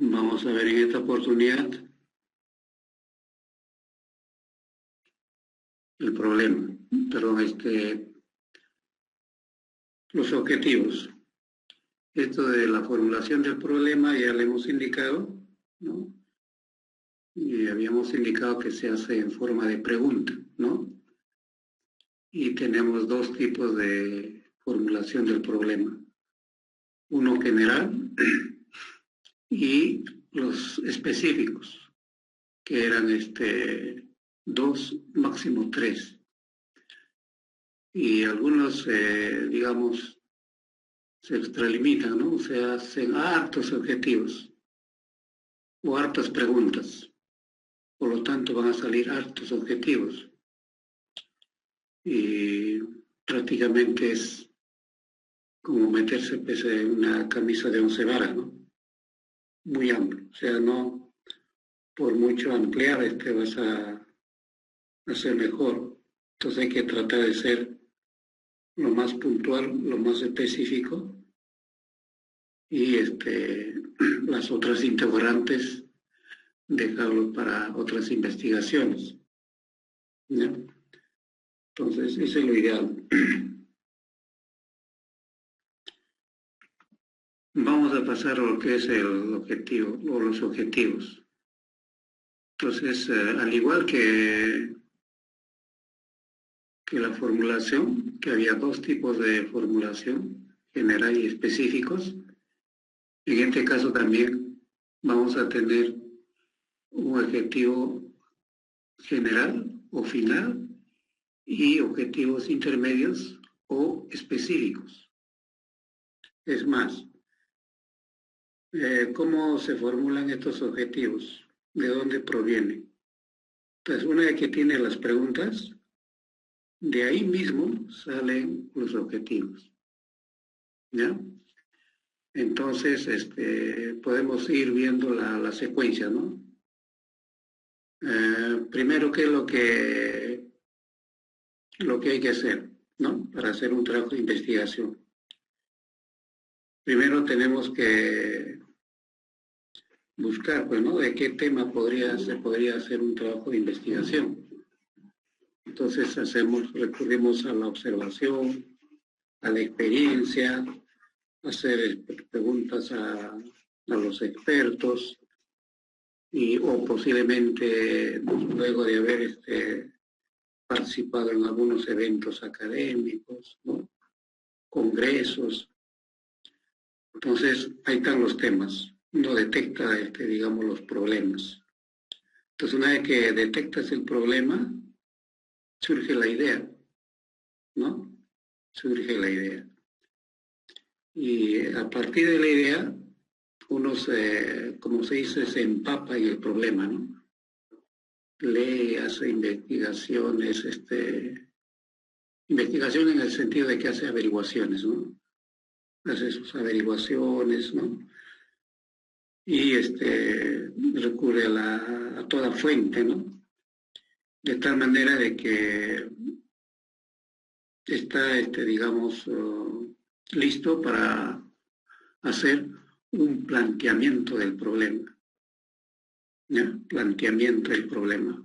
Vamos a ver en esta oportunidad el problema, los objetivos. Esto de la formulación del problema ya le hemos indicado, ¿no? Y habíamos indicado que se hace en forma de pregunta, ¿no? Y tenemos dos tipos de formulación del problema. Uno general y los específicos, que eran dos, máximo tres. Y algunos, digamos, se extralimitan, ¿no? Se hacen hartos objetivos o hartas preguntas. Por lo tanto, van a salir hartos objetivos. Y prácticamente es como meterse pues, en una camisa de 11 varas, ¿no? Muy amplio. O sea, no por mucho ampliar vas a hacer mejor. Entonces hay que tratar de ser lo más puntual, lo más específico y las otras interrogantes dejarlo para otras investigaciones, ¿no? Entonces, ese es lo ideal. Vamos a pasar a lo que es el objetivo o los objetivos. Entonces, al igual que la formulación, que había dos tipos de formulación, general y específicos, en este caso también vamos a tener un objetivo general o final y objetivos intermedios o específicos. Es más, ¿cómo se formulan estos objetivos? ¿De dónde provienen? Entonces, una vez que tiene las preguntas, de ahí mismo salen los objetivos, ¿ya? Entonces, podemos ir viendo la secuencia, ¿no? Primero, ¿qué es lo que hay que hacer, ¿no? Para hacer un trabajo de investigación. Primero tenemos que buscar, pues, ¿no? De qué tema se podría hacer un trabajo de investigación. Entonces recurrimos a la observación, a la experiencia, hacer preguntas a los expertos o posiblemente luego de haber participado en algunos eventos académicos, ¿no? Congresos. Entonces, ahí están los temas. Uno detecta, digamos, los problemas. Entonces, una vez que detectas el problema, surge la idea, ¿no? Surge la idea. Y a partir de la idea, uno como se dice, se empapa en el problema, ¿no? Lee, hace investigaciones, investigación en el sentido de que hace averiguaciones, ¿no? Hace sus averiguaciones, ¿no? Y recurre a toda fuente, ¿no? De tal manera de que está, digamos, listo para hacer un planteamiento del problema, ¿ya? Planteamiento del problema.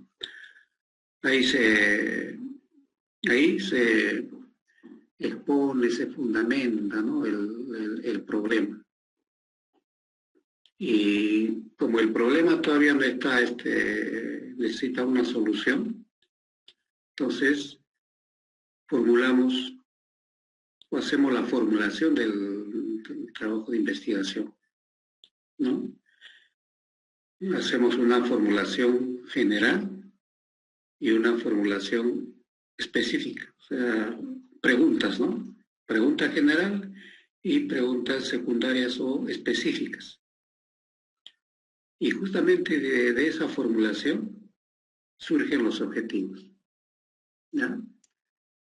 Ahí se expone, se fundamenta, ¿no? el problema. Y como el problema todavía no está, necesita una solución, entonces formulamos o hacemos la formulación del trabajo de investigación, ¿no? Hacemos una formulación general y una formulación específica, o sea, preguntas, ¿no? Pregunta general y preguntas secundarias o específicas. Y justamente de esa formulación surgen los objetivos, ¿ya?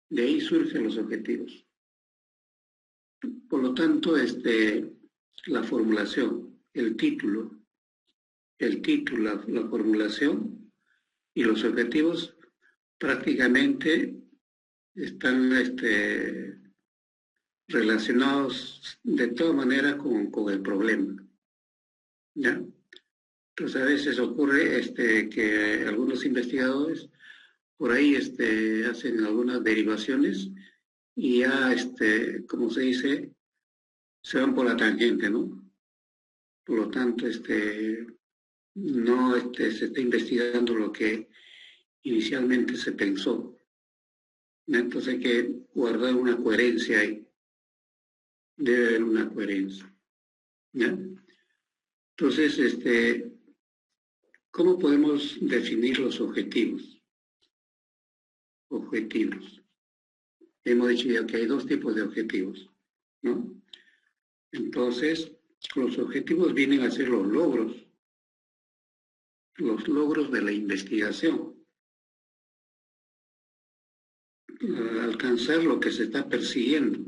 De ahí surgen los objetivos. Por lo tanto, la formulación, el título, la formulación y los objetivos prácticamente están relacionados de todas maneras con el problema, ¿ya? Entonces a veces ocurre que algunos investigadores por ahí hacen algunas derivaciones y ya, como se dice, se van por la tangente, ¿no? Por lo tanto, no se está investigando lo que inicialmente se pensó. Entonces hay que guardar una coherencia ahí. Debe haber una coherencia. ¿Ya? Entonces, ¿cómo podemos definir los objetivos? Objetivos. Hemos dicho ya que hay dos tipos de objetivos, ¿no? Entonces, los objetivos vienen a ser los logros de la investigación. Alcanzar lo que se está persiguiendo.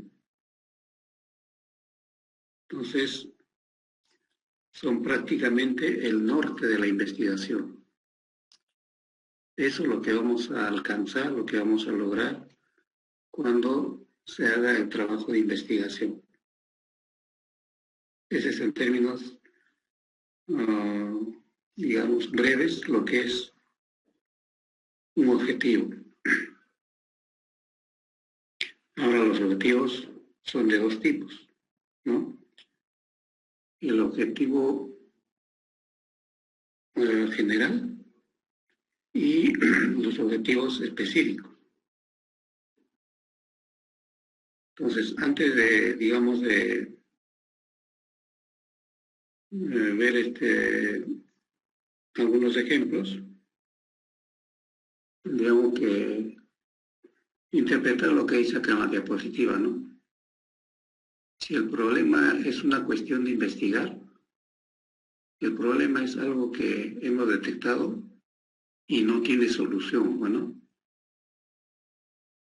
Entonces, son prácticamente el norte de la investigación. Eso es lo que vamos a alcanzar, lo que vamos a lograr cuando se haga el trabajo de investigación. Ese es en términos, digamos, breves, lo que es un objetivo. Ahora, los objetivos son de dos tipos, ¿no? El objetivo general y los objetivos específicos. Entonces, antes de, digamos, de ver algunos ejemplos, tendríamos que interpretar lo que dice acá en la diapositiva, ¿no? Si el problema es una cuestión de investigar, el problema es algo que hemos detectado y no tiene solución, bueno,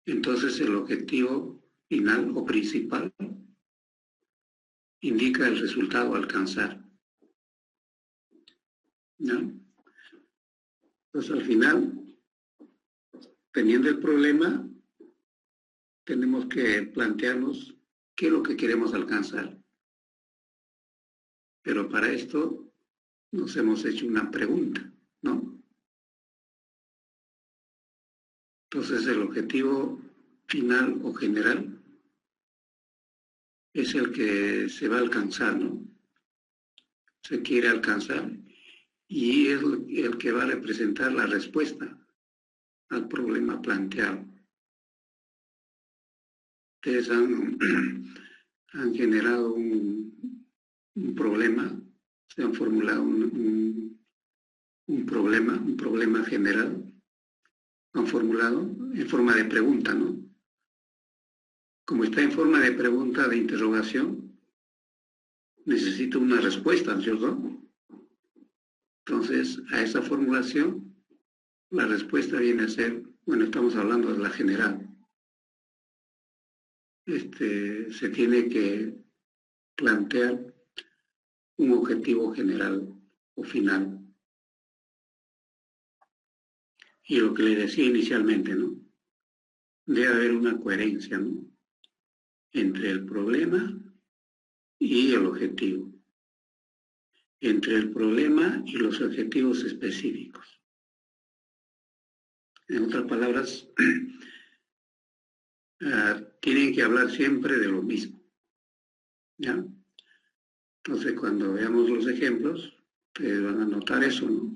entonces el objetivo final o principal indica el resultado a alcanzar, ¿no? Entonces al final, teniendo el problema, tenemos que plantearnos qué es lo que queremos alcanzar. Pero para esto nos hemos hecho una pregunta, ¿no? Entonces el objetivo final o general es el que se va a alcanzar, ¿no? Se quiere alcanzar y es el que va a representar la respuesta al problema planteado. Ustedes han generado un problema, se han formulado un problema general, han formulado en forma de pregunta, ¿no? Como está en forma de pregunta, de interrogación, necesito una respuesta, ¿cierto? Entonces, a esa formulación, la respuesta viene a ser, bueno, estamos hablando de la general. Se tiene que plantear un objetivo general o final. Y lo que le decía inicialmente, ¿no? Debe haber una coherencia, ¿no? Entre el problema y el objetivo. Entre el problema y los objetivos específicos. En otras palabras, tienen que hablar siempre de lo mismo, ¿ya? Entonces, cuando veamos los ejemplos, ustedes van a notar eso, ¿no?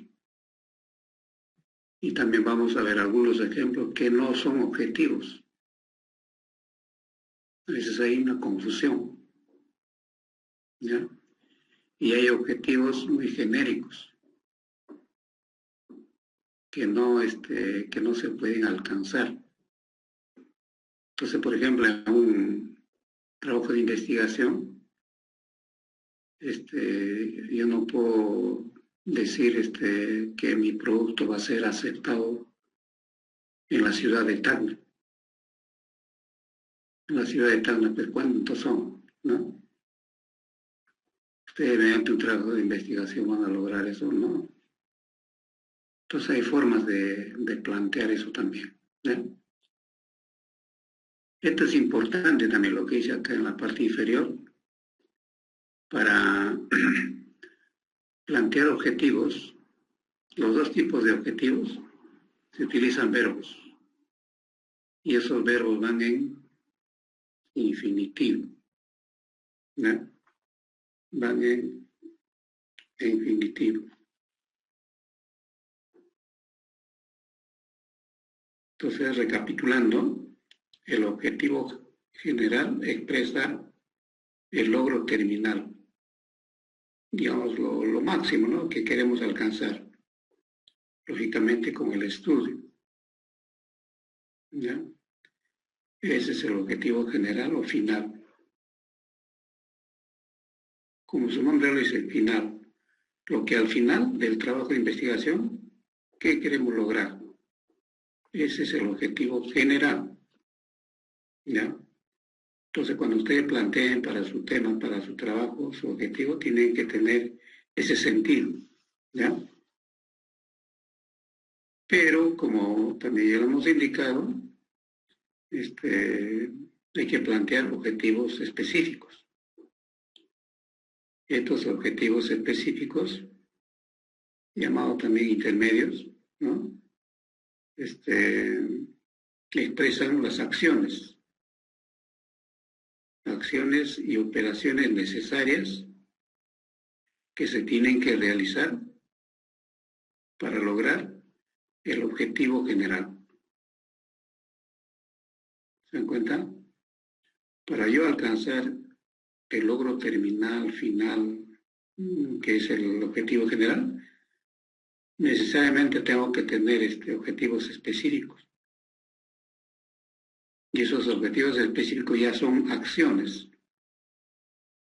Y también vamos a ver algunos ejemplos que no son objetivos. A veces hay una confusión, ¿ya? Y hay objetivos muy genéricos que no se pueden alcanzar. Entonces, por ejemplo, en un trabajo de investigación, yo no puedo decir que mi producto va a ser aceptado en la ciudad de Tacna. En la ciudad de Tacna, pues, ¿cuántos son? ¿No? Ustedes mediante un trabajo de investigación van a lograr eso, ¿no? Entonces hay formas de plantear eso también, ¿no? Esto es importante también lo que dice acá en la parte inferior para plantear objetivos, los dos tipos de objetivos, se utilizan verbos. Y esos verbos van en infinitivo. ¿No? Van en infinitivo. Entonces, recapitulando, el objetivo general expresa el logro terminal, digamos lo máximo, ¿no?, que queremos alcanzar, lógicamente con el estudio. ¿Ya? Ese es el objetivo general o final. Como su nombre lo dice, final. Lo que al final del trabajo de investigación, ¿qué queremos lograr? Ese es el objetivo general. ¿Ya? Entonces, cuando ustedes planteen para su tema, para su trabajo, su objetivo, tienen que tener ese sentido. ¿Ya? Pero, como también ya lo hemos indicado, hay que plantear objetivos específicos. Estos objetivos específicos, llamados también intermedios, ¿no?, expresan las acciones y operaciones necesarias que se tienen que realizar para lograr el objetivo general. ¿Se dan cuenta? Para yo alcanzar el logro terminal, final, que es el objetivo general, necesariamente tengo que tener objetivos específicos. Y esos objetivos específicos ya son acciones.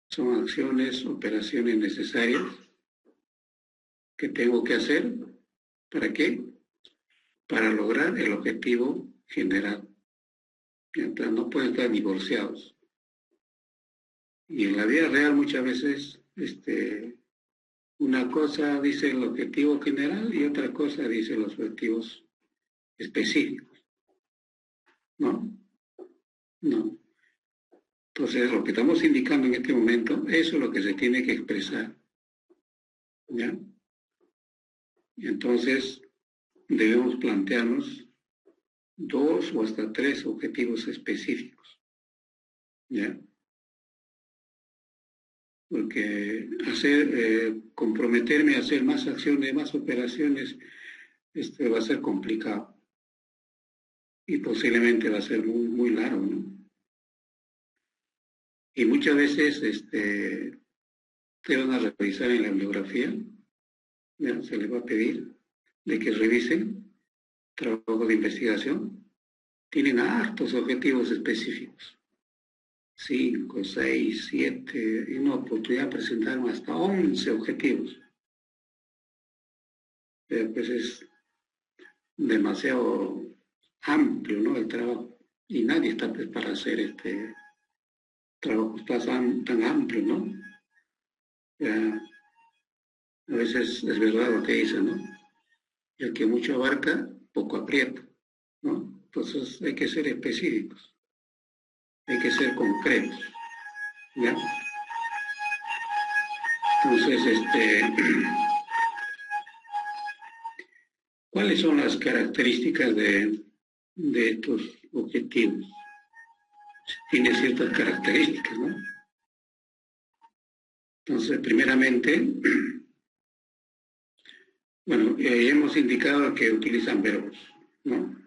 Son acciones, operaciones necesarias que tengo que hacer. ¿Para qué? Para lograr el objetivo general. Entonces, no pueden estar divorciados. Y en la vida real muchas veces una cosa dice el objetivo general y otra cosa dice los objetivos específicos. ¿No? No. Entonces, lo que estamos indicando en este momento, eso es lo que se tiene que expresar. ¿Ya? Y entonces, debemos plantearnos 2 o hasta 3 objetivos específicos. ¿Ya? Porque comprometerme a hacer más acciones, más operaciones, va a ser complicado. Y posiblemente va a ser muy, muy largo, ¿no? Y muchas veces te van a revisar en la bibliografía, ¿ya? Se les va a pedir de que revisen trabajo de investigación. Tienen hartos objetivos específicos. 5, 6, 7, y una oportunidad presentaron hasta 11 objetivos. Pues es demasiado amplio, ¿no?, el trabajo. Y nadie está pues para hacer trabajo tan amplio, ¿no? Ya, a veces es verdad lo que dicen, ¿no? El que mucho abarca, poco aprieta, ¿no? Entonces hay que ser específicos, hay que ser concretos, ¿ya? Entonces, ¿cuáles son las características de estos objetivos? Tiene ciertas características, ¿no? Entonces, primeramente, bueno, hemos indicado que utilizan verbos, ¿no?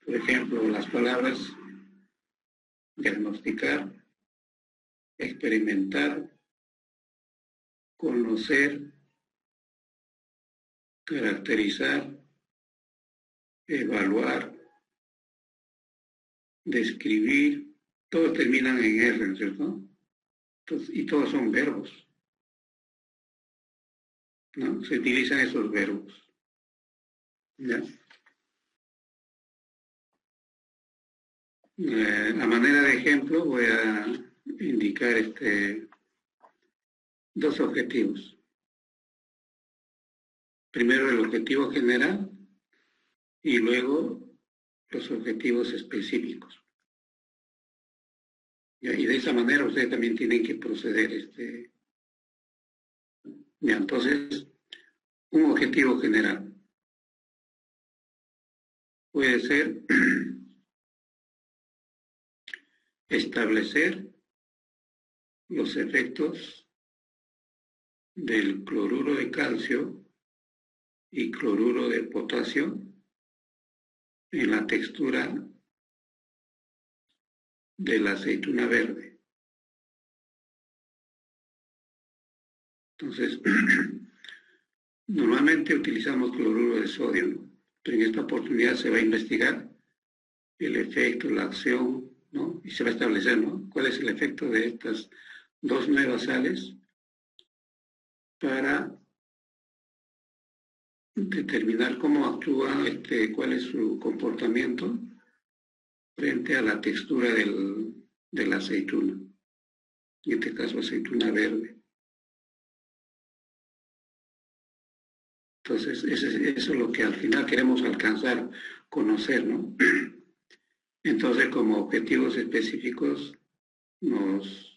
Por ejemplo, las palabras diagnosticar, experimentar, conocer, caracterizar, evaluar, describir, todos terminan en R, ¿cierto? Entonces, y todos son verbos, ¿no? Se utilizan esos verbos, ¿ya? A manera de ejemplo voy a indicar 2 objetivos. Primero el objetivo general y luego los objetivos específicos. Y de esa manera ustedes también tienen que proceder Ya, entonces, un objetivo general puede ser establecer los efectos del cloruro de calcio y cloruro de potasio en la textura de la aceituna verde. Entonces, normalmente utilizamos cloruro de sodio, ¿no? Pero en esta oportunidad se va a investigar el efecto, la acción, ¿no? Y se va a establecer, ¿no? ¿Cuál es el efecto de estas dos nuevas sales para determinar cómo actúa, cuál es su comportamiento frente a la textura de la aceituna, en este caso aceituna verde. Entonces, eso es lo que al final queremos alcanzar, conocer, ¿no? Entonces, como objetivos específicos nos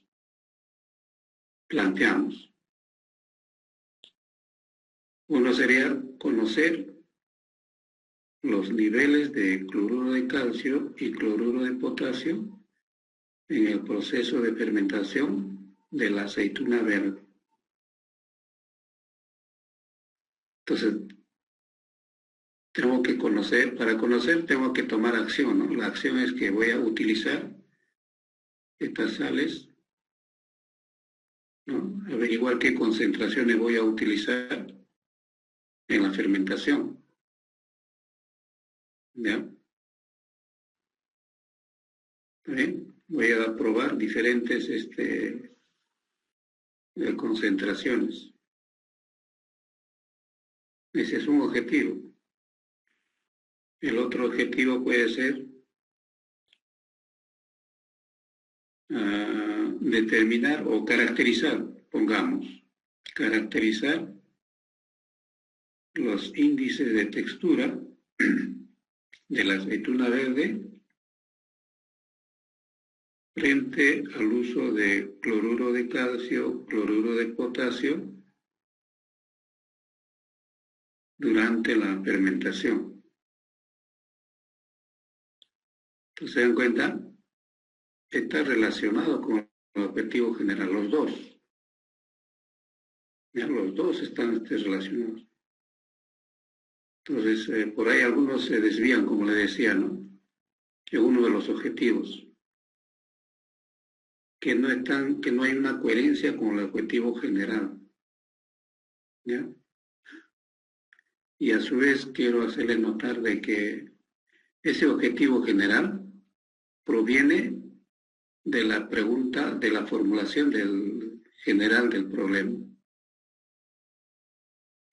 planteamos. Uno sería conocer los niveles de cloruro de calcio y cloruro de potasio en el proceso de fermentación de la aceituna verde. Entonces, tengo que conocer, para conocer tengo que tomar acción, ¿no? La acción es que voy a utilizar estas sales, ¿no? Averiguar qué concentraciones voy a utilizar en la fermentación. ¿Ya? ¿Bien? Voy a probar diferentes concentraciones. Ese es un objetivo. El otro objetivo puede ser determinar o caracterizar, pongamos, caracterizar los índices de textura de la aceituna verde frente al uso de cloruro de calcio, cloruro de potasio durante la fermentación. Entonces, ¿se dan cuenta? Está relacionado con el objetivo general, los dos. ¿Ya? Los dos están relacionados. Entonces, por ahí algunos se desvían, como le decía, ¿no? Que uno de los objetivos, que no hay una coherencia con el objetivo general. ¿Ya? Y a su vez quiero hacerles notar de que ese objetivo general proviene de la pregunta, de la formulación del general del problema.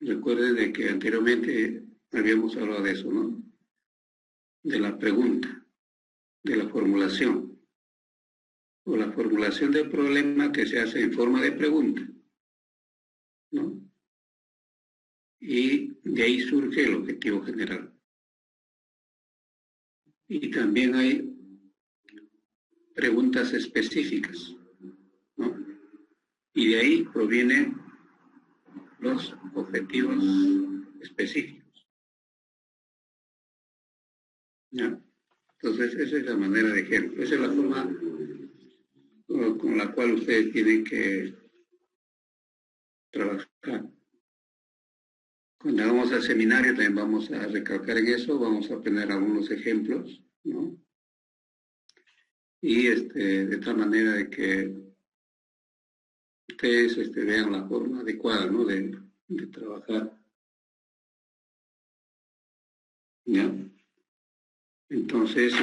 Recuerden de que anteriormente habíamos hablado de eso, ¿no? De la pregunta, de la formulación, o la formulación del problema que se hace en forma de pregunta, ¿no? Y de ahí surge el objetivo general. Y también hay preguntas específicas, ¿no? Y de ahí provienen los objetivos específicos. ¿Ya? Entonces, esa es la manera de ejemplo. Esa es la forma con la cual ustedes tienen que trabajar. Cuando vamos al seminario también vamos a recalcar en eso, vamos a poner algunos ejemplos, ¿no? Y de tal manera de que ustedes vean la forma adecuada, ¿no? de trabajar. ¿Ya? Entonces,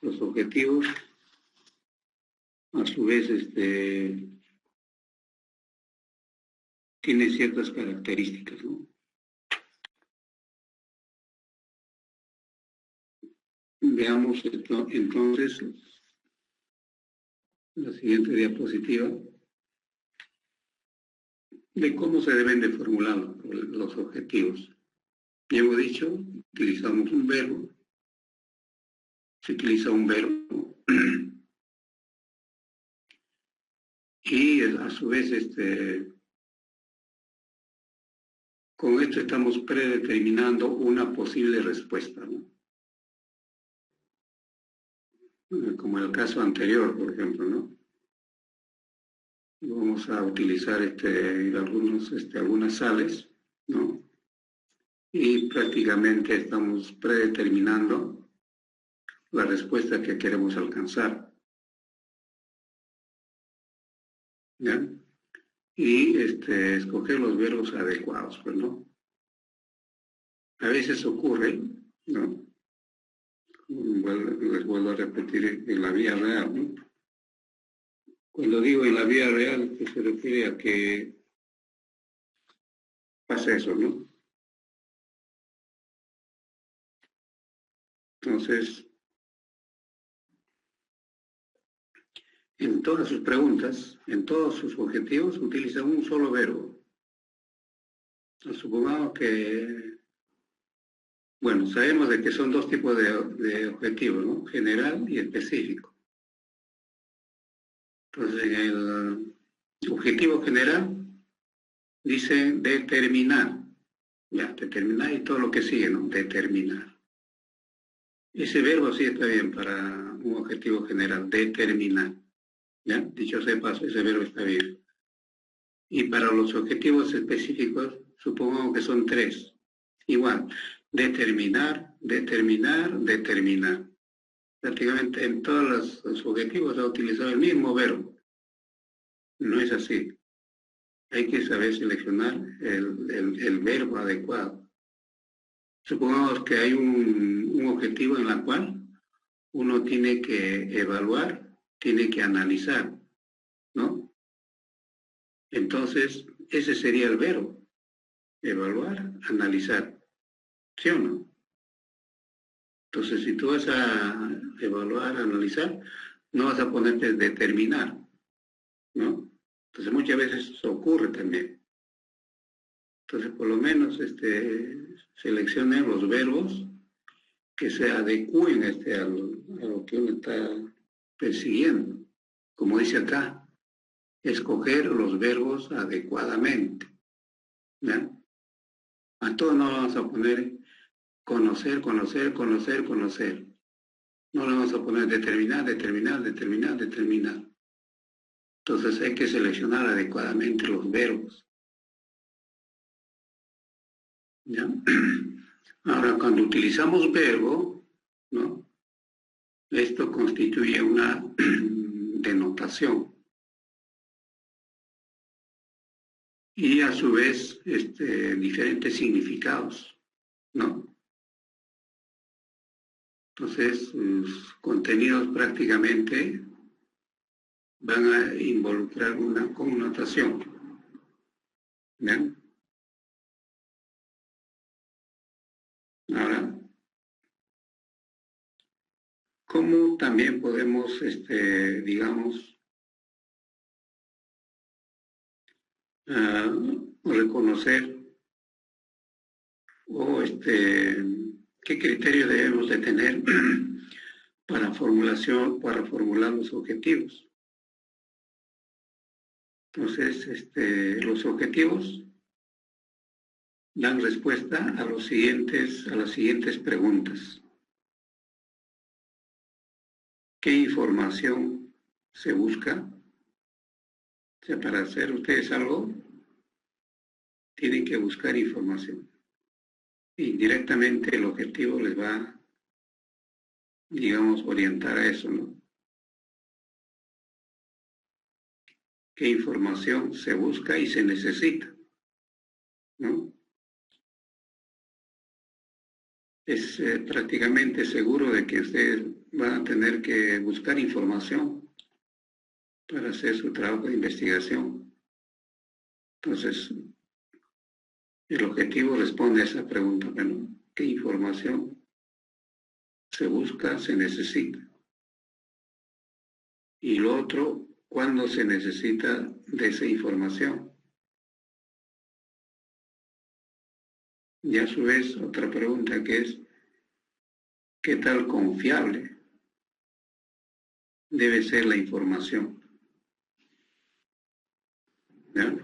los objetivos, a su vez, tienen ciertas características, ¿no? Veamos esto, entonces, la siguiente diapositiva, de cómo se deben de formular los objetivos. Ya hemos dicho, utilizamos un verbo, se utiliza un verbo y a su vez con esto estamos predeterminando una posible respuesta, ¿no? Como el caso anterior, por ejemplo, ¿no? Vamos a utilizar algunas sales, ¿no? Y prácticamente estamos predeterminando la respuesta que queremos alcanzar, ¿ya? Y escoger los verbos adecuados, pues, ¿no? A veces ocurre, ¿no? Les vuelvo a repetir, en la vida real, ¿no? Cuando digo en la vida real, se refiere a que pasa eso, ¿no? Entonces, en todas sus preguntas, en todos sus objetivos, utiliza un solo verbo. Supongamos que, bueno, sabemos de que son dos tipos de objetivos, ¿no? General y específico. Entonces, en el objetivo general dice determinar. Ya, determinar y todo lo que sigue, ¿no? Determinar. Ese verbo sí está bien para un objetivo general, determinar. ¿Ya? Dicho sea de paso, ese verbo está bien. Y para los objetivos específicos, supongamos que son tres. Igual, determinar, determinar, determinar. Prácticamente en todos los objetivos ha utilizado el mismo verbo. No es así. Hay que saber seleccionar el verbo adecuado. Supongamos que hay un objetivo en el cual uno tiene que evaluar, tiene que analizar, ¿no? Entonces, ese sería el verbo, evaluar, analizar, ¿sí o no? Entonces, si tú vas a evaluar, analizar, no vas a ponerte determinar, ¿no? Entonces, muchas veces eso ocurre también. Entonces, por lo menos, seleccionen los verbos que se adecúen a lo que uno está persiguiendo. Como dice acá, escoger los verbos adecuadamente, ¿ya? A todos no vamos a poner conocer, conocer, conocer, conocer. No le vamos a poner determinar, determinar, determinar, determinar. Entonces hay que seleccionar adecuadamente los verbos, ¿ya? Ahora, cuando utilizamos verbo, ¿no? Esto constituye una denotación. Y a su vez, diferentes significados, ¿no? Entonces, sus contenidos prácticamente van a involucrar una connotación, ¿ven? Ahora, ¿cómo también podemos, digamos, reconocer o qué criterio debemos de tener para formular los objetivos? Entonces, los objetivos dan respuesta a las siguientes preguntas. ¿Qué información se busca? O sea, para hacer ustedes algo, tienen que buscar información. Y directamente el objetivo les va, digamos, orientar a eso, ¿no? ¿Qué información se busca y se necesita? ¿No? Es prácticamente seguro de que ustedes van a tener que buscar información para hacer su trabajo de investigación. Entonces, el objetivo responde a esa pregunta, bueno, ¿qué información se busca, se necesita? Y lo otro, ¿cuándo se necesita de esa información? Y a su vez, otra pregunta que es, ¿qué tal confiable debe ser la información? ¿ya?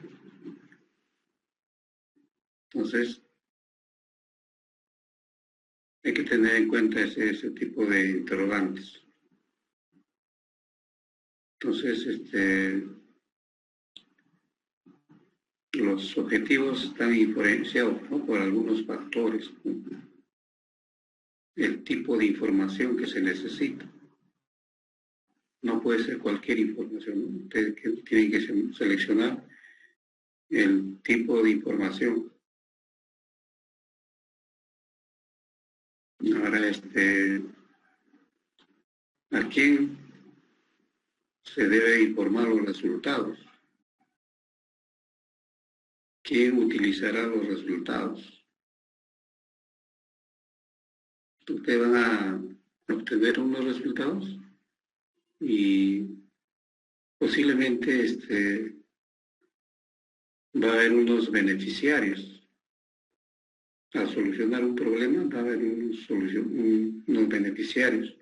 Entonces, hay que tener en cuenta ese tipo de interrogantes. Entonces, los objetivos están influenciados, ¿no?, por algunos factores, ¿no? El tipo de información que se necesita. No puede ser cualquier información, ¿no? Ustedes tienen que seleccionar el tipo de información. Ahora, ¿a quién se debe informar los resultados? ¿Quién utilizará los resultados? Ustedes van a obtener unos resultados y posiblemente va a haber unos beneficiarios. Al solucionar un problema va a haber unos beneficiarios.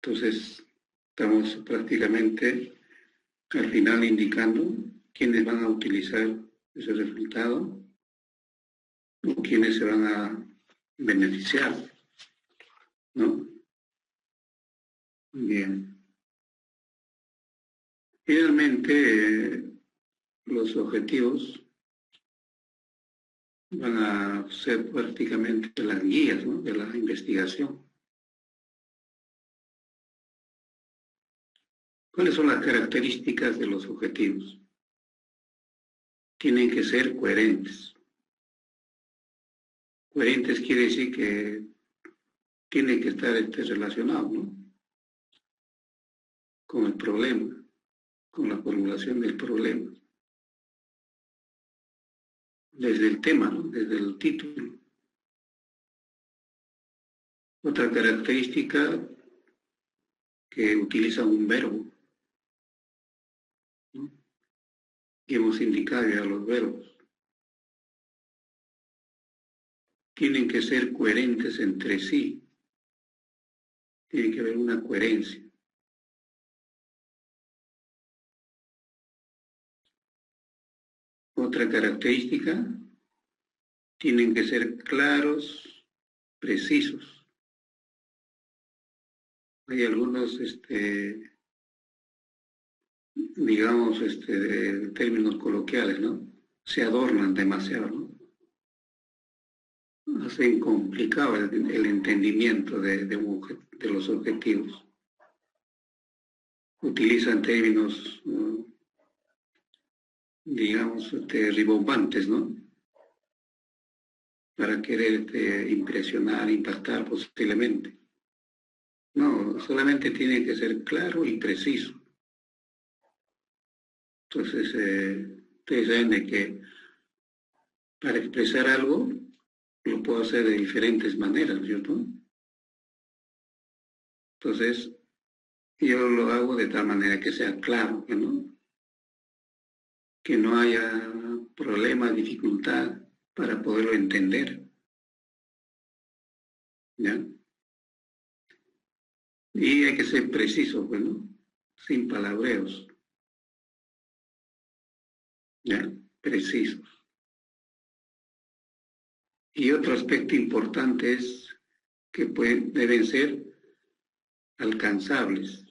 Entonces, estamos prácticamente al final indicando quiénes van a utilizar ese resultado o quiénes se van a beneficiar, ¿no? Bien. Finalmente, los objetivos van a ser prácticamente las guías, ¿no?, de la investigación. ¿Cuáles son las características de los objetivos? Tienen que ser coherentes. Coherentes quiere decir que tienen que estar relacionados, ¿no?, con el problema, con la formulación del problema. Desde el tema, ¿no?, desde el título. Otra característica, que utiliza un verbo, ¿no? Y hemos indicado ya los verbos. Tienen que ser coherentes entre sí. Tiene que haber una coherencia. Otra característica, tienen que ser claros, precisos. Hay algunos, digamos, términos coloquiales, ¿no? Se adornan demasiado, ¿no? Hacen complicado el entendimiento de los objetivos. Utilizan términos, digamos, ribombantes, ¿no?, para querer impresionar, impactar posiblemente. No, solamente tiene que ser claro y preciso. Entonces, ustedes saben de que para expresar algo lo puedo hacer de diferentes maneras, ¿cierto? Entonces, yo lo hago de tal manera que sea claro, que no haya problema, dificultad para poderlo entender, ¿ya? Y hay que ser preciso, sin palabreos, ¿ya? Precisos. Y otro aspecto importante es que deben ser alcanzables,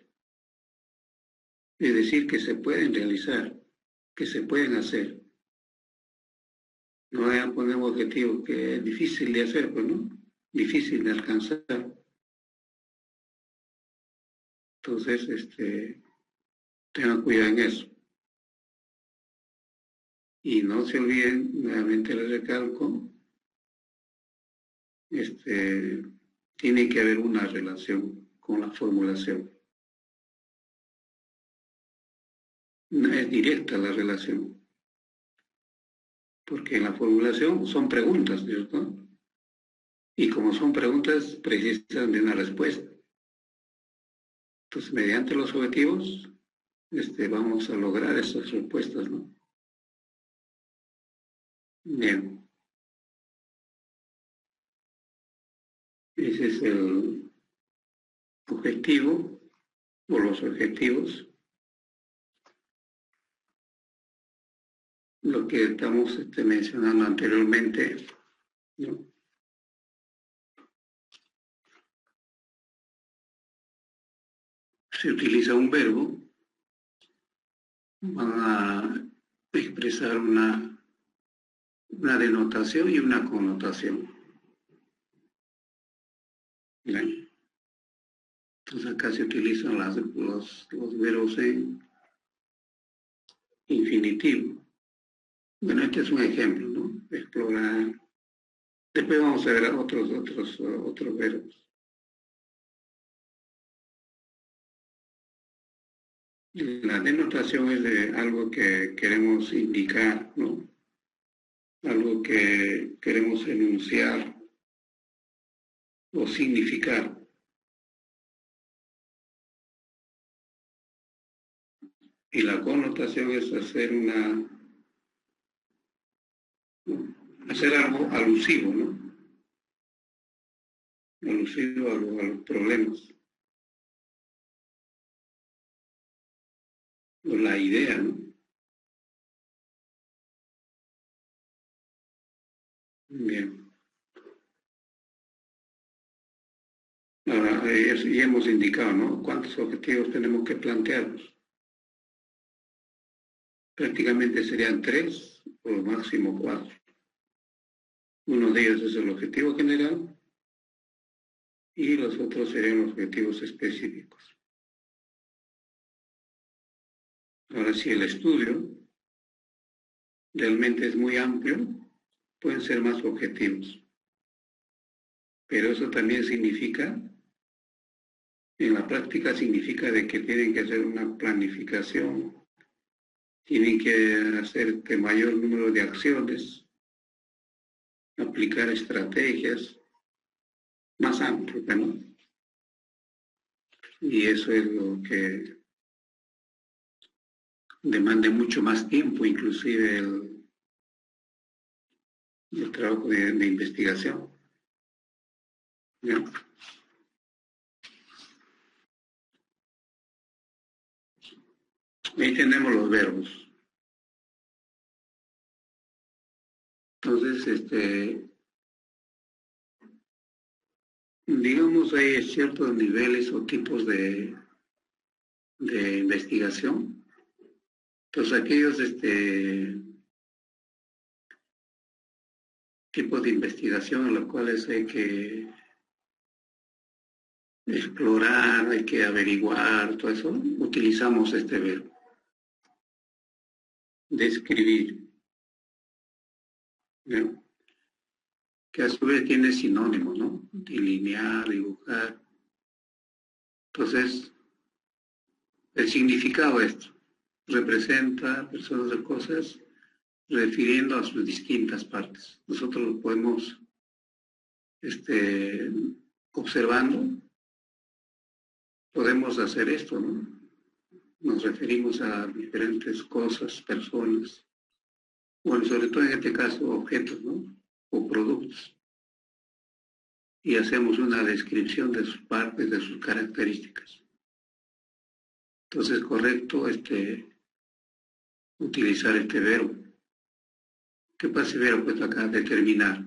es decir, que se pueden realizar, que se pueden hacer. No vayan a poner un objetivo que es difícil de hacer, difícil de alcanzar. Entonces, tengan cuidado en eso. Y no se olviden, nuevamente les recalco, tiene que haber una relación con la formulación. No es directa la relación, porque en la formulación son preguntas, ¿cierto? Y como son preguntas, precisan de una respuesta. Entonces, mediante los objetivos, vamos a lograr esas respuestas, ¿no? Bien. Ese es el objetivo o los objetivos lo que estamos mencionando anteriormente, ¿no? Se utiliza un verbo, van a expresar una denotación y una connotación. ¿Bien? Entonces acá se utilizan los verbos en infinitivo. Bueno, este es un ejemplo, ¿no? Explorar. Después vamos a ver otros verbos. La denotación es de algo que queremos indicar, ¿no? Algo que queremos enunciar o significar. Y la connotación es hacer algo alusivo, ¿no? Alusivo a los problemas. O la idea, ¿no? Bien. Ahora, ya hemos indicado, ¿no? ¿Cuántos objetivos tenemos que plantearnos? Prácticamente serían 3 o máximo 4. Uno de ellos es el objetivo general y los otros serían los objetivos específicos. Ahora, si el estudio realmente es muy amplio, pueden ser más objetivos. Pero eso también significa, en la práctica significa de que tienen que hacer una planificación, tienen que hacer que mayor número de acciones, aplicar estrategias más amplias, ¿no? Y eso es lo que demanda mucho más tiempo, inclusive el trabajo de investigación. ¿No? Ahí tenemos los verbos. Entonces, digamos, hay ciertos niveles o tipos de investigación. Entonces, aquellos tipos de investigación en los cuales hay que explorar, hay que averiguar, todo eso, utilizamos este verbo. Describir, ¿no? Que a su vez tiene sinónimos, ¿no? Delinear, dibujar. Entonces, el significado de esto representa personas o cosas refiriendo a sus distintas partes. Nosotros lo podemos, observando, podemos hacer esto, ¿no? Nos referimos a diferentes cosas, personas, bueno, sobre todo en este caso, objetos, ¿no? O productos. Y hacemos una descripción de sus partes, de sus características. Entonces es correcto utilizar este verbo. ¿Qué pasa si verbo? Pues acá determinar.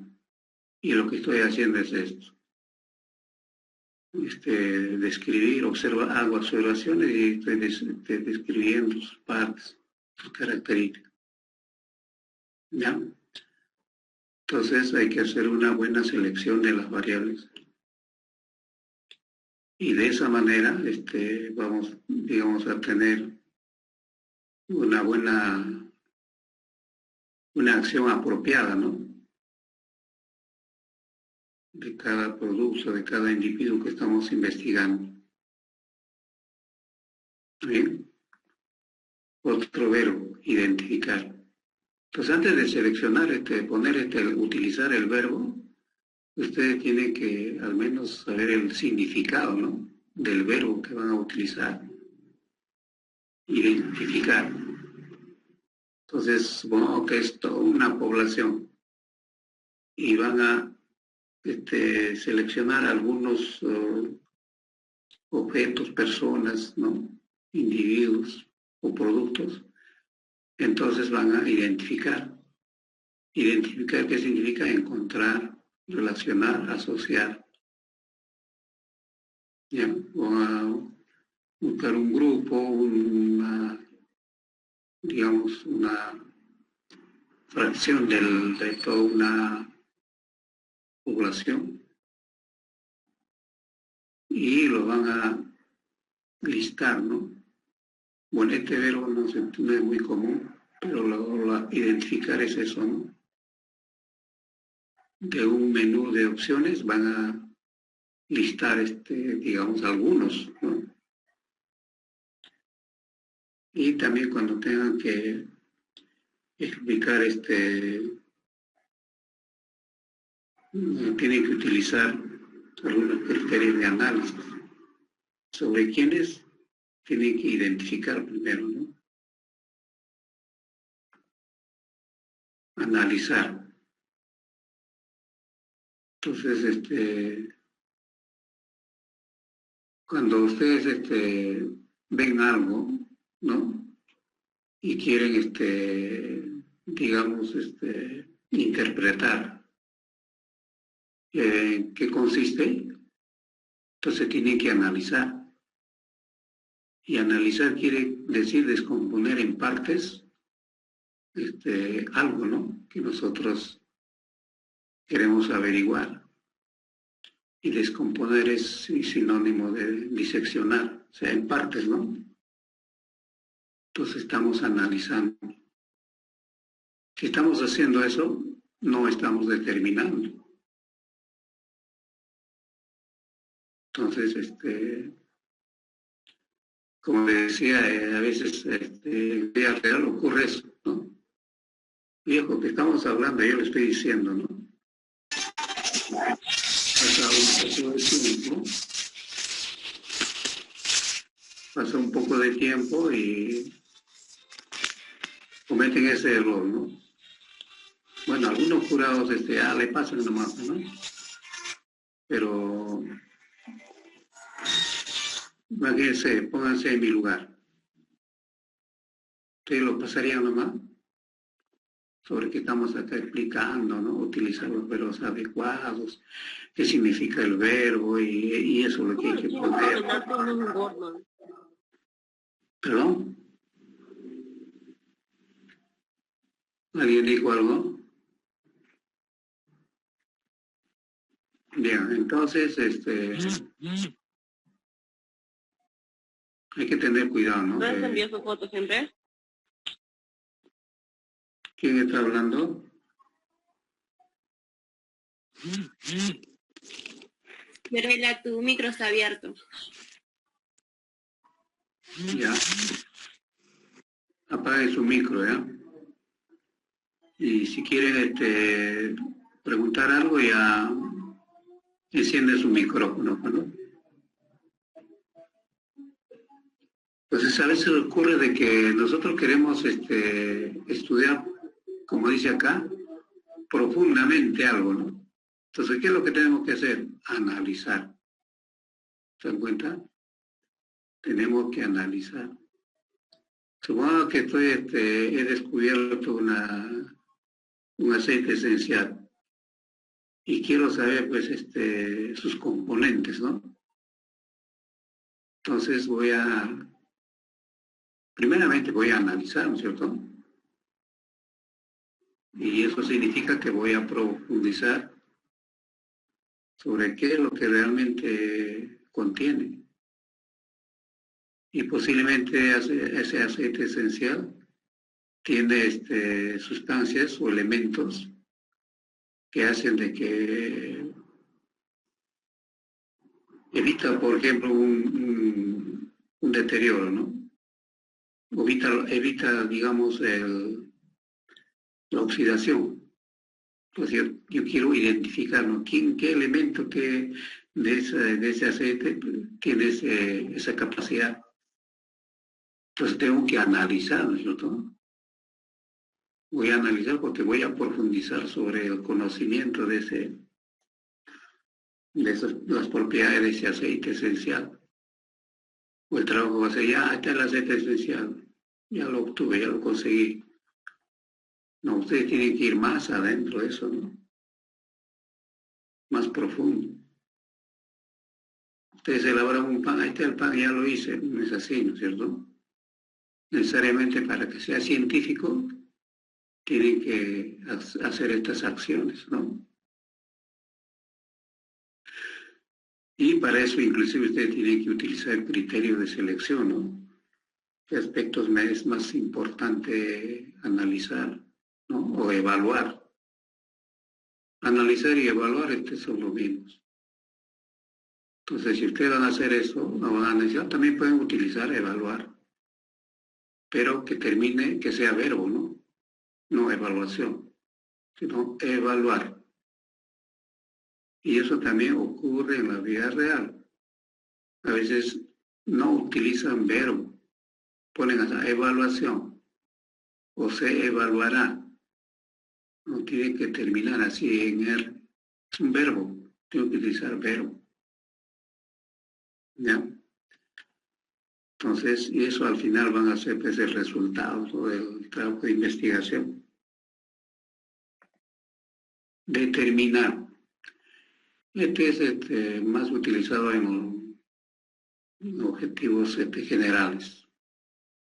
Y lo que estoy haciendo es esto. Describir, hago observaciones y estoy describiendo sus partes, sus características. ¿Ya? Entonces hay que hacer una buena selección de las variables. Y de esa manera vamos, digamos, a tener una acción apropiada, ¿no? De cada producto, de cada individuo que estamos investigando. ¿Bien? Otro verbo, identificar. Entonces, antes de seleccionar, utilizar el verbo, ustedes tienen que al menos saber el significado, ¿no? Del verbo que van a utilizar. Identificar. Entonces, supongo que es toda una población y van a seleccionar algunos objetos, personas, ¿no? Individuos o productos Entonces van a identificar. Identificar, ¿qué significa? Encontrar, relacionar, asociar. ¿Ya? O a buscar un grupo, digamos, una fracción de toda una población y lo van a listar, ¿no? Bueno, este verbo no es muy común, pero identificar es eso, ¿no? De un menú de opciones van a listar, digamos, algunos, ¿no? Y también cuando tengan que explicar, tienen que utilizar algunos criterios de análisis sobre quiénes tienen que identificar primero, ¿no? Analizar. Entonces, cuando ustedes ven algo, ¿no? Y quieren, digamos, interpretar qué consiste, entonces tienen que analizar. Y analizar quiere decir descomponer en partes algo, ¿no? Que nosotros queremos averiguar. Y descomponer es sinónimo de diseccionar, o sea, en partes, ¿no? Entonces estamos analizando. Si estamos haciendo eso, no estamos determinando. Entonces, como le decía, a veces en vida real ocurre eso, ¿no? Viejo, que estamos hablando, yo le estoy diciendo, ¿no? Pasa un poco de tiempo y cometen ese error, ¿no? Bueno, algunos jurados le pasan nomás, ¿no? Pero imagínense, pónganse en mi lugar. ¿Ustedes lo pasarían nomás? Sobre qué estamos acá explicando, ¿no? Utilizar los verbos adecuados, qué significa el verbo y eso es lo que hay que poner. ¿Perdón? ¿Alguien dijo algo? Bien, entonces, hay que tener cuidado, ¿no? ¿No les envió su foto siempre? ¿Quién está hablando? Mirela, tu micro está abierto. Ya. Apague su micro, ¿ya? Y si quieren preguntar algo, ya enciende su micrófono, ¿no? Entonces a veces ocurre de que nosotros queremos estudiar, como dice acá, profundamente algo, ¿no? Entonces, ¿qué es lo que tenemos que hacer? Analizar. ¿Se dan cuenta? Tenemos que analizar. Supongo que he descubierto un aceite esencial y quiero saber, pues, sus componentes, ¿no? Entonces primeramente voy a analizar, ¿no es cierto? Y eso significa que voy a profundizar sobre qué es lo que realmente contiene. Y posiblemente ese aceite esencial tiene sustancias o elementos que hacen de que evita, por ejemplo, un deterioro, ¿no? Evita digamos, la oxidación. Entonces yo quiero identificar, ¿no? ¿Qué elemento de ese aceite tiene esa capacidad? Entonces tengo que analizar, ¿no es cierto? Voy a analizar porque voy a profundizar sobre el conocimiento de las propiedades de ese aceite esencial. O el trabajo va a ser, ya está el aceite esencial. Ya lo obtuve, ya lo conseguí. No, ustedes tienen que ir más adentro de eso, ¿no? Más profundo. Ustedes elaboran un pan, ahí está el pan, ya lo hice, no es así, ¿no es cierto? Necesariamente para que sea científico, tienen que hacer estas acciones, ¿no? Y para eso inclusive ustedes tienen que utilizar criterios de selección, ¿no? ¿Qué aspectos me es más importante analizar, ¿no? O evaluar. Analizar y evaluar son los mismos. Entonces, si ustedes van a hacer eso, no van a analizar, también pueden utilizar evaluar, pero que termine, que sea verbo, ¿no? No evaluación, sino evaluar. Y eso también ocurre en la vida real. A veces no utilizan verbo, ponen hasta evaluación o se evaluará. No tiene que terminar así en R. Es un verbo, tengo que utilizar verbo. ¿Ya? Entonces, y eso al final van a ser pues, el resultado, ¿no? Del trabajo de investigación. Determinar. Este es más utilizado en objetivos generales.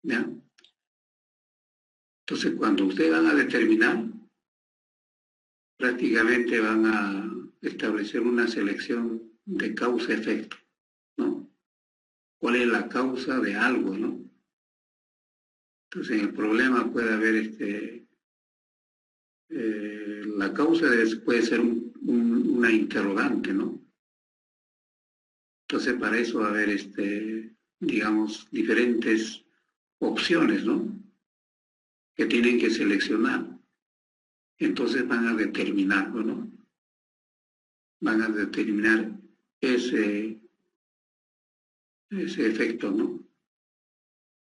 ¿Ya? Entonces, cuando ustedes van a determinar, prácticamente van a establecer una selección de causa-efecto, ¿no? ¿Cuál es la causa de algo, no? Entonces, en el problema puede haber la causa puede ser una interrogante, ¿no? Entonces, para eso va a haber, digamos, diferentes opciones, ¿no? Que tienen que seleccionar. Entonces van a determinarlo, ¿no? Van a determinar ese efecto, ¿no?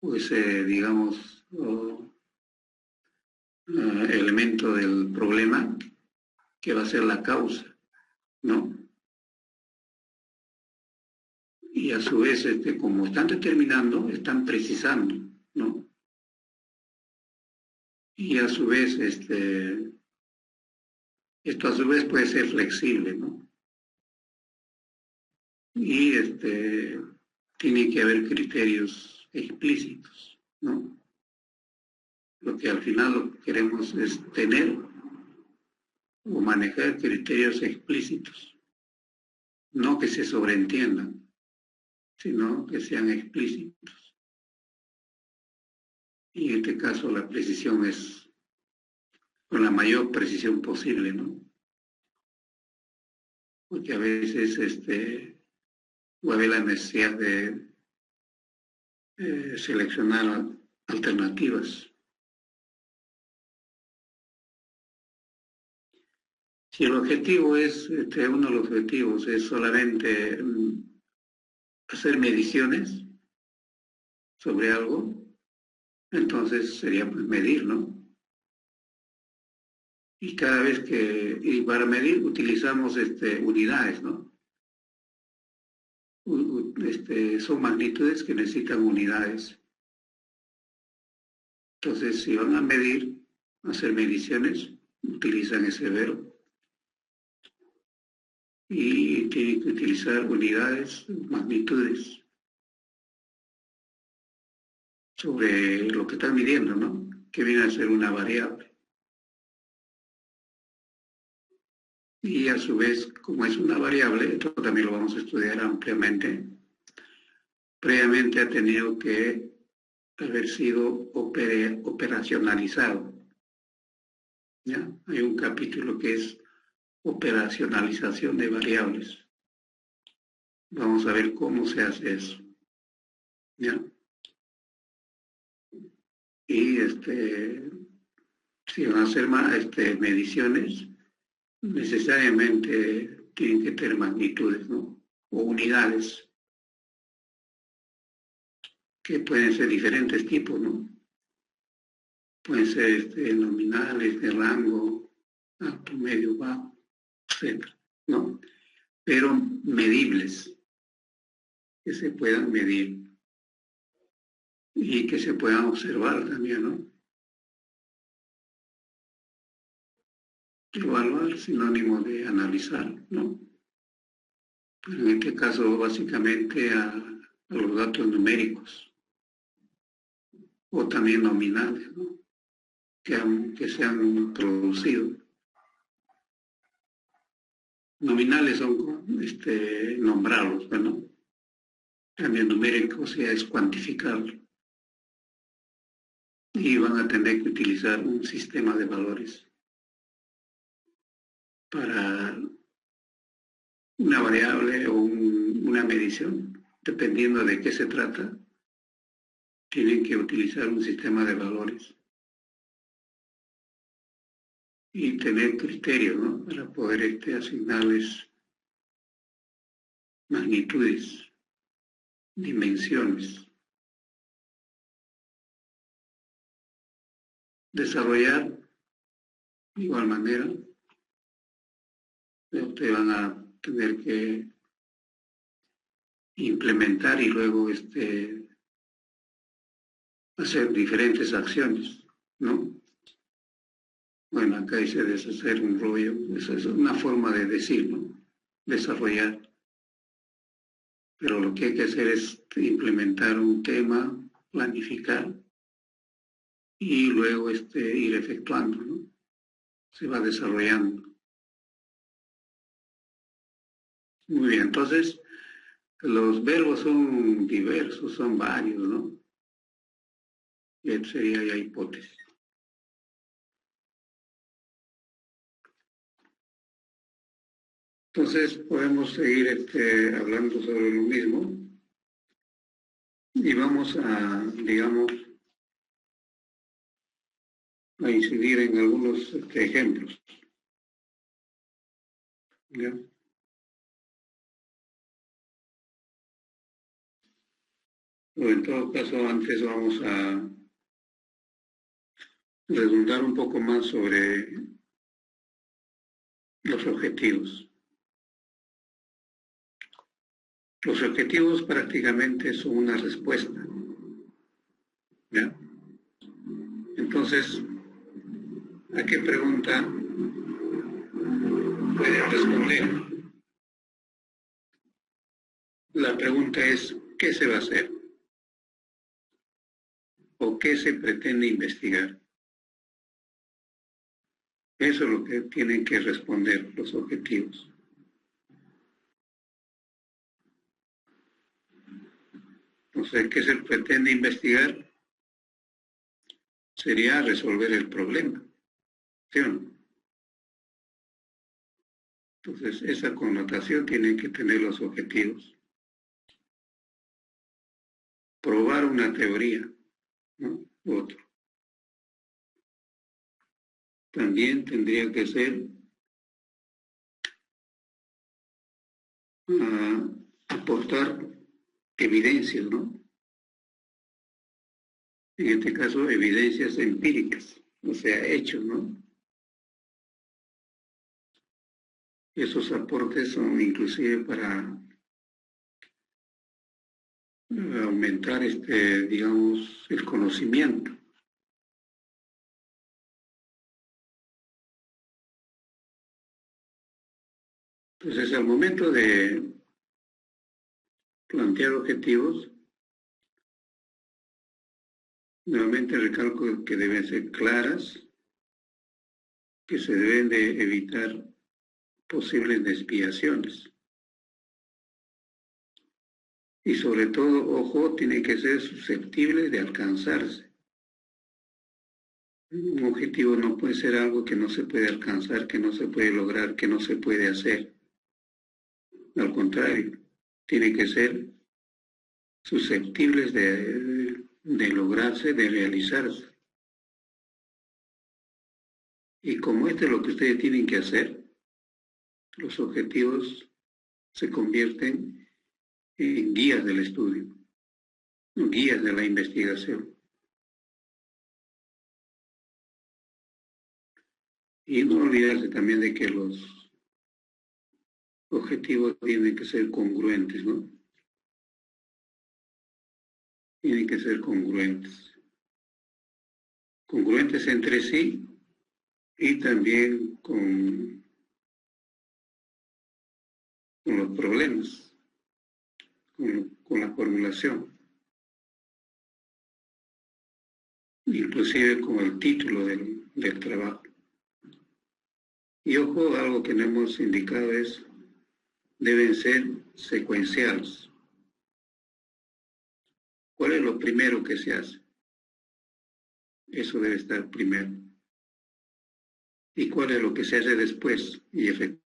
O ese, digamos, elemento del problema que va a ser la causa, ¿no? Y a su vez, como están determinando, están precisando, ¿no? Y a su vez, esto a su vez puede ser flexible, ¿no? Y tiene que haber criterios explícitos, ¿no? Lo que al final lo que queremos es tener o manejar criterios explícitos, no que se sobreentiendan, sino que sean explícitos. Y en este caso la precisión es con la mayor precisión posible, ¿no? Porque a veces va a haber la necesidad de seleccionar alternativas. Si el objetivo es, uno de los objetivos es solamente hacer mediciones sobre algo, entonces sería pues medir, ¿no? Y cada vez y para medir utilizamos unidades, ¿no? Son magnitudes que necesitan unidades. Entonces, si van a medir, hacer mediciones, utilizan ese verbo. Y tienen que utilizar unidades, magnitudes, sobre lo que están midiendo, ¿no? Que viene a ser una variable. Y a su vez, como es una variable, esto también lo vamos a estudiar ampliamente, previamente ha tenido que haber sido operacionalizado. ¿Ya? Hay un capítulo que es operacionalización de variables. Vamos a ver cómo se hace eso. ¿Ya? Y si van a hacer mediciones, necesariamente tienen que tener magnitudes, ¿no? O unidades, que pueden ser diferentes tipos, ¿no? Pueden ser nominales, de rango, alto, medio, bajo, etc., ¿no? Pero medibles, que se puedan medir. y que se puedan observar también, ¿no? Evaluar, sinónimo de analizar, ¿no? Pero en este caso, básicamente a los datos numéricos o también nominales, ¿no? que se han producido. Nominales son nombrarlos, ¿no? También numéricos ya es cuantificarlo. Y van a tener que utilizar un sistema de valores para una variable o una medición, dependiendo de qué se trata, tienen que utilizar un sistema de valores y tener criterios, ¿no? Para poder asignarles magnitudes, dimensiones. Desarrollar de igual manera, ustedes van a tener que implementar y luego hacer diferentes acciones, ¿no? Bueno, acá dice deshacer un rollo, eso es una forma de decir, ¿no? Desarrollar. Pero lo que hay que hacer es implementar un tema, planificar y luego ir efectuando, ¿no? Se va desarrollando. Muy bien, entonces los verbos son diversos, son varios, ¿no? Y esto sería ya hipótesis. Entonces podemos seguir hablando sobre lo mismo y vamos a, digamos, a incidir en algunos ejemplos. ¿Ya? Pero en todo caso, antes vamos a redundar un poco más sobre los objetivos. Los objetivos prácticamente son una respuesta. ¿Ya? Entonces, ¿a qué pregunta pueden responder? La pregunta es, ¿qué se va a hacer? ¿O qué se pretende investigar? Eso es lo que tienen que responder los objetivos. Entonces, ¿qué se pretende investigar? Sería resolver el problema, ¿sí o no? Entonces, esa connotación tiene que tener los objetivos. Probar una teoría, ¿no? Otro. También tendría que ser aportar evidencias, ¿no? En este caso, evidencias empíricas, o sea, hechos, ¿no? Esos aportes son inclusive para aumentar, digamos, el conocimiento. Entonces, al momento de plantear objetivos, nuevamente recalco que deben ser claras, que se deben de evitar posibles desviaciones. Y sobre todo, ojo, tiene que ser susceptible de alcanzarse. Un objetivo no puede ser algo que no se puede alcanzar, que no se puede lograr, que no se puede hacer. Al contrario, tiene que ser susceptibles de lograrse, de realizarse. Y como esto es lo que ustedes tienen que hacer, los objetivos se convierten en guías del estudio, guías de la investigación. Y no olvidarse también de que los objetivos tienen que ser congruentes, ¿no? tienen que ser congruentes. Congruentes entre sí y también con los problemas, con la formulación, inclusive con el título del trabajo. Y ojo, algo que no hemos indicado es, deben ser secuenciales. ¿Cuál es lo primero que se hace? Eso debe estar primero. ¿Y cuál es lo que se hace después? Y efectivamente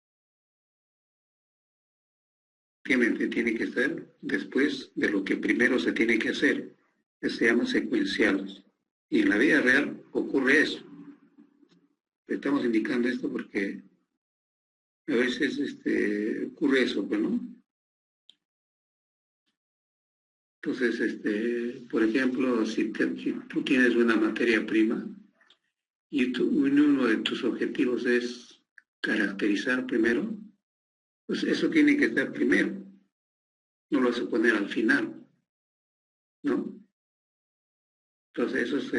tiene que estar después de lo que primero se tiene que hacer, que se llama secuenciales. Y en la vida real ocurre eso. Estamos indicando esto porque a veces ocurre eso, pues, ¿no? Entonces, por ejemplo, si tú tienes una materia prima y uno de tus objetivos es caracterizar primero, pues eso tiene que estar primero, no lo vas a poner al final, ¿no? Entonces,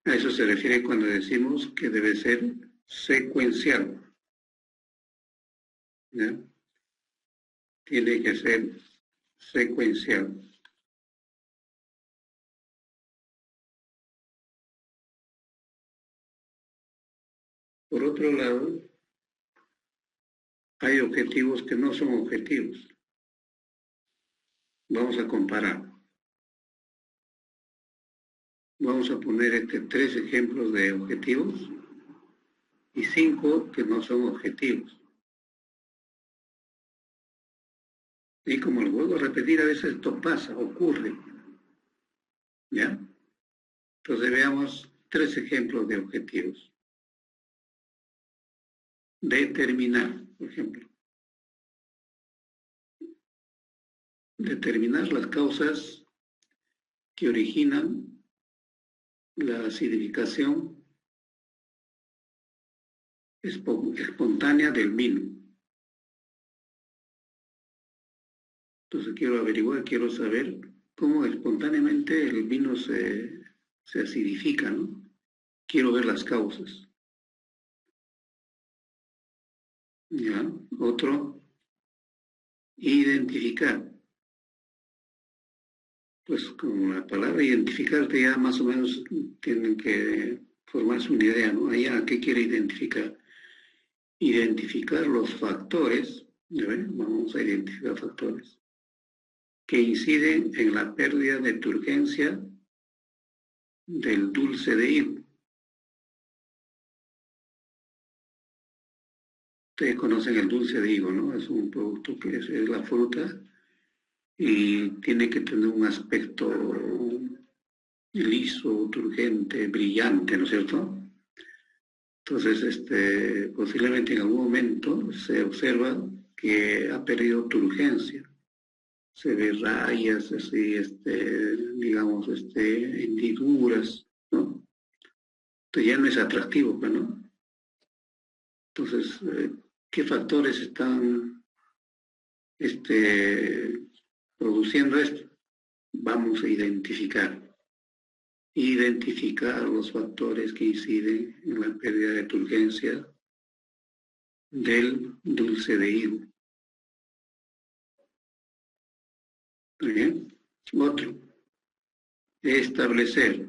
a eso se refiere cuando decimos que debe ser secuencial, ¿ya? Tiene que ser secuencial. Por otro lado, hay objetivos que no son objetivos. Vamos a comparar. Vamos a poner 3 ejemplos de objetivos y 5 que no son objetivos. Y como lo vuelvo a repetir, a veces esto pasa, ocurre. ¿Ya? Entonces veamos 3 ejemplos de objetivos. Determinar, por ejemplo. Determinar las causas que originan la acidificación espontánea del vino. Entonces quiero saber cómo espontáneamente el vino se acidifica, ¿no? Quiero ver las causas. ¿Ya? Otro, identificar. Pues con la palabra identificarte ya más o menos tienen que formarse una idea, ¿no? Allá, ¿qué quiere identificar? Identificar los factores, ¿ya ven? Vamos a identificar factores que inciden en la pérdida de turgencia del dulce de higo. Ustedes conocen el dulce de higo, ¿no? Es un producto que es la fruta y tiene que tener un aspecto liso, turgente, brillante, ¿no es cierto? Entonces, posiblemente en algún momento se observa que ha perdido turgencia. Se ve rayas, así, digamos, hendiduras, ¿no? Entonces ya no es atractivo, pues, ¿no? Entonces, ¿qué factores están produciendo esto? Vamos a identificar los factores que inciden en la pérdida de turgencia del dulce de higo. Bien. Otro, establecer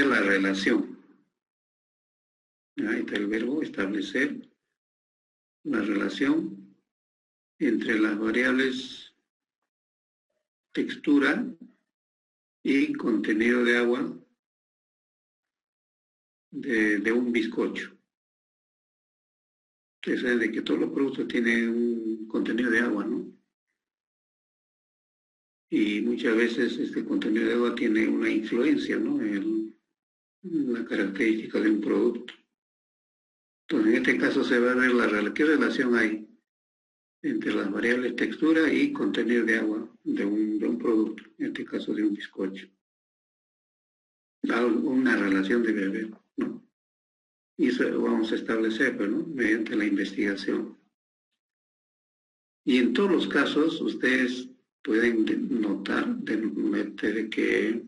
la relación. Ahí está el verbo establecer la relación entre las variables textura y contenido de agua de un bizcocho. Ustedes saben de que todos los productos tienen un contenido de agua, ¿no? Y muchas veces este contenido de agua tiene una influencia, ¿no? En la característica de un producto. Entonces, en este caso se va a ver qué relación hay entre las variables textura y contenido de agua de un producto, en este caso de un bizcocho. Una relación debe haber, ¿no? Y eso lo vamos a establecer, pues, ¿no? Mediante la investigación. Y en todos los casos, ustedes pueden notar de que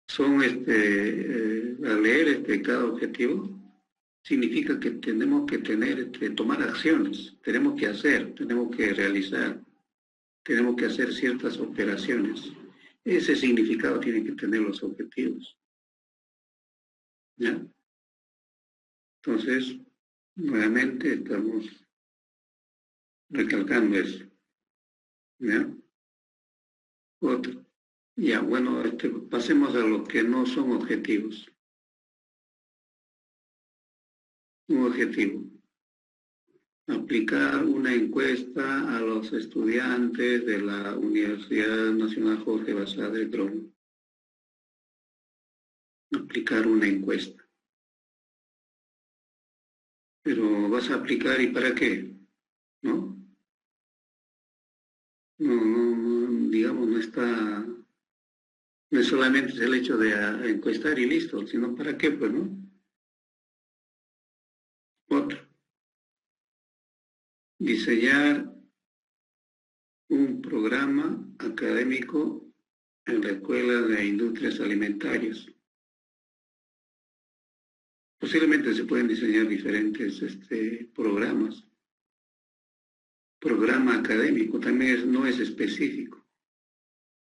son, al leer cada objetivo, significa que tenemos que tener, tomar acciones, tenemos que hacer, tenemos que realizar, tenemos que hacer ciertas operaciones. Ese significado tiene que tener los objetivos. ¿Ya? Entonces, nuevamente estamos recalcando eso. ¿Ya? Otro. Ya, bueno, pasemos a lo que no son objetivos. Un objetivo. Aplicar una encuesta a los estudiantes de la Universidad Nacional Jorge Basadre Groom. Aplicar una encuesta. Pero vas a aplicar ¿y para qué? ¿No? No, digamos, no está, no es solamente el hecho de encuestar y listo, sino para qué, pues, ¿no? Otro. Diseñar un programa académico en la Escuela de Industrias Alimentarias. Posiblemente se pueden diseñar diferentes programas. Programa académico también no es específico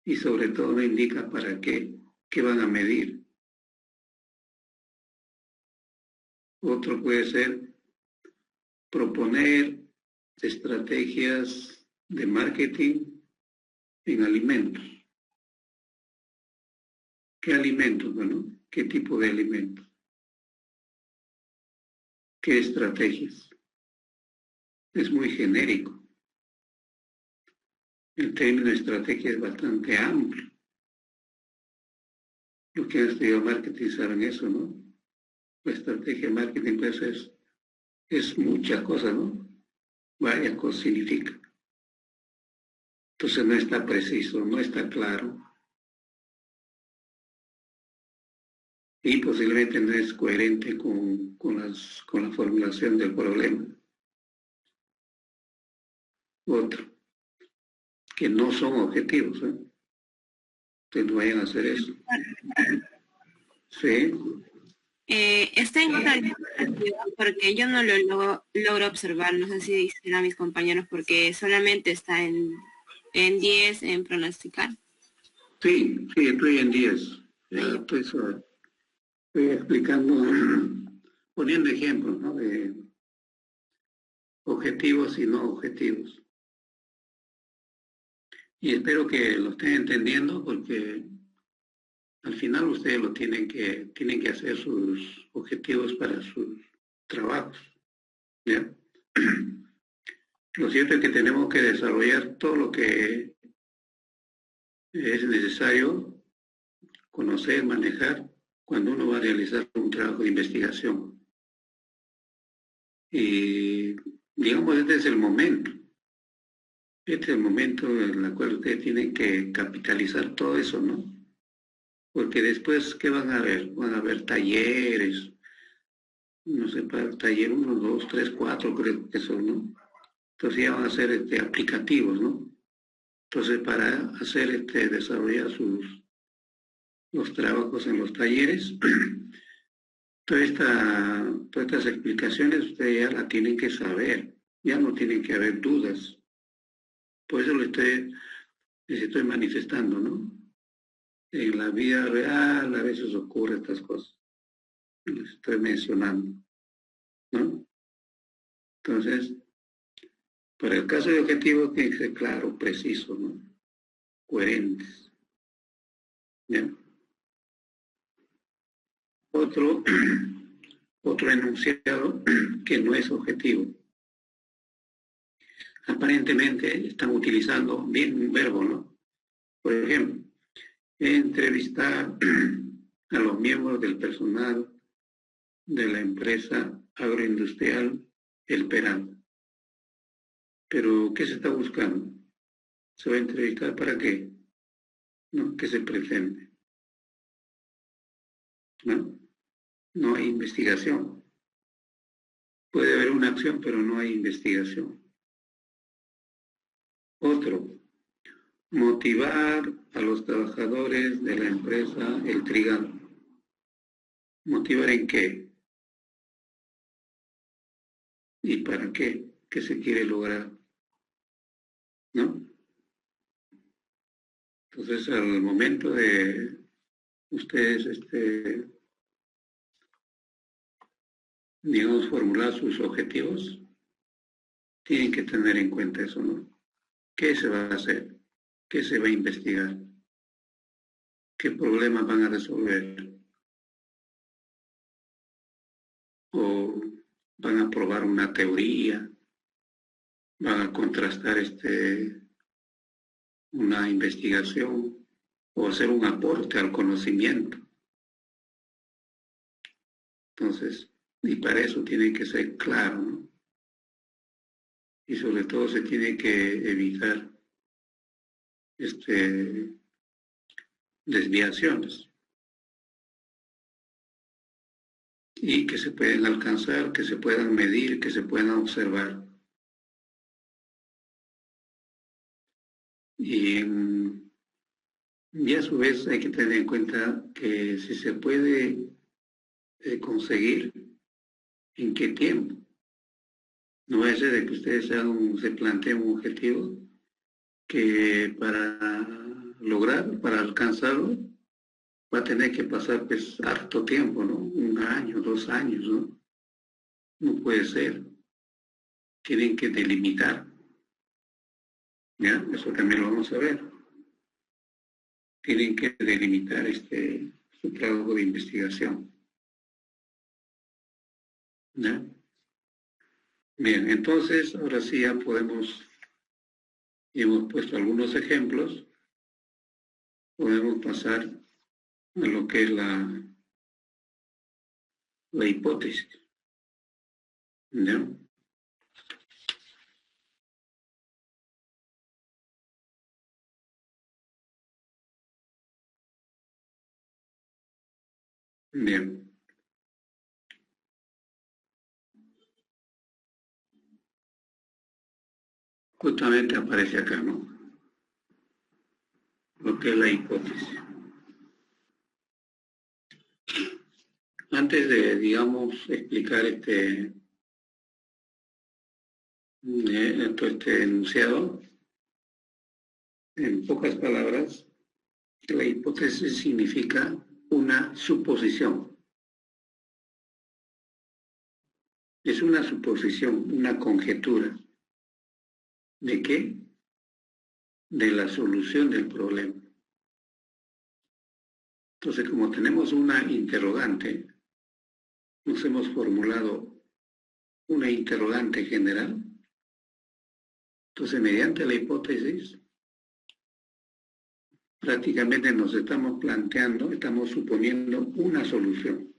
y sobre todo no indica para qué van a medir. Otro puede ser proponer estrategias de marketing en alimentos. ¿Qué alimentos? Bueno, ¿qué tipo de alimentos? ¿Qué estrategias? Es muy genérico. El término estrategia es bastante amplio. Los que han estudiado marketing saben eso, ¿no? La estrategia de marketing pues es mucha cosa, ¿no? Varias cosas significa. Entonces no está preciso, no está claro. Y posiblemente no es coherente con la formulación del problema. Otro, que no son objetivos, ¿eh? Que no vayan a hacer eso. Sí. Está en otra porque yo no lo logro observar, no sé si dicen a mis compañeros, porque solamente está en 10 en pronosticar. Sí, estoy en 10. Ya estoy explicando, poniendo ejemplos, ¿no? De objetivos y no objetivos. Y espero que lo estén entendiendo porque al final ustedes tienen que hacer sus objetivos para sus trabajos. ¿Ya? Lo cierto es que tenemos que desarrollar todo lo que es necesario conocer, manejar, cuando uno va a realizar un trabajo de investigación. Y digamos, este es el momento. Este es el momento en el cual ustedes tienen que capitalizar todo eso, ¿no? Porque después, ¿qué van a ver? Van a ver talleres, no sé, para el taller 1, 2, 3, 4, creo que son, ¿no? Entonces ya van a ser aplicativos, ¿no? Entonces, para hacer desarrollar los trabajos en los talleres, todas estas explicaciones ustedes ya las tienen que saber, ya no tienen que haber dudas. Por eso les estoy manifestando, ¿no? En la vida real a veces ocurren estas cosas, les estoy mencionando, ¿no? Entonces, para el caso de objetivos tiene que ser claro, preciso, ¿no? Coherentes. ¿Ya? Otro enunciado que no es objetivo. Aparentemente están utilizando bien un verbo, ¿no? Por ejemplo, entrevistar a los miembros del personal de la empresa agroindustrial El Peral. Pero, ¿qué se está buscando? ¿Se va a entrevistar para qué? ¿No? ¿Qué se pretende? ¿No? No hay investigación. Puede haber una acción, pero no hay investigación. Otro, motivar a los trabajadores de la empresa El Trigal. ¿Motivar en qué? ¿Y para qué? ¿Qué se quiere lograr? ¿No? Entonces, al momento de ustedes, digamos, formular sus objetivos, tienen que tener en cuenta eso, ¿no? ¿Qué se va a hacer? ¿Qué se va a investigar? ¿Qué problemas van a resolver? ¿O van a probar una teoría? ¿Van a contrastar una investigación? ¿O hacer un aporte al conocimiento? Entonces, y para eso tiene que ser claro, ¿no? Y sobre todo se tiene que evitar desviaciones y que se pueden alcanzar, que se puedan medir, que se puedan observar. Y a su vez hay que tener en cuenta que si se puede conseguir, ¿en qué tiempo? No es de que ustedes se planteen un objetivo que para lograr, para alcanzarlo, va a tener que pasar pues harto tiempo, ¿no? 1 año, 2 años, ¿no? No puede ser. Tienen que delimitar, ¿ya? Eso también lo vamos a ver. Tienen que delimitar su trabajo de investigación, ¿ya? Bien, entonces ahora sí ya hemos puesto algunos ejemplos, podemos pasar a lo que es la hipótesis, ¿ya? Bien. Justamente aparece acá, ¿no? Lo que es la hipótesis. Antes de, digamos, explicar este enunciado, en pocas palabras, la hipótesis significa una suposición. Es una suposición, una conjetura. ¿De qué? De la solución del problema. Entonces, como tenemos una interrogante, nos hemos formulado una interrogante general. Entonces, mediante la hipótesis, prácticamente nos estamos planteando, estamos suponiendo una solución.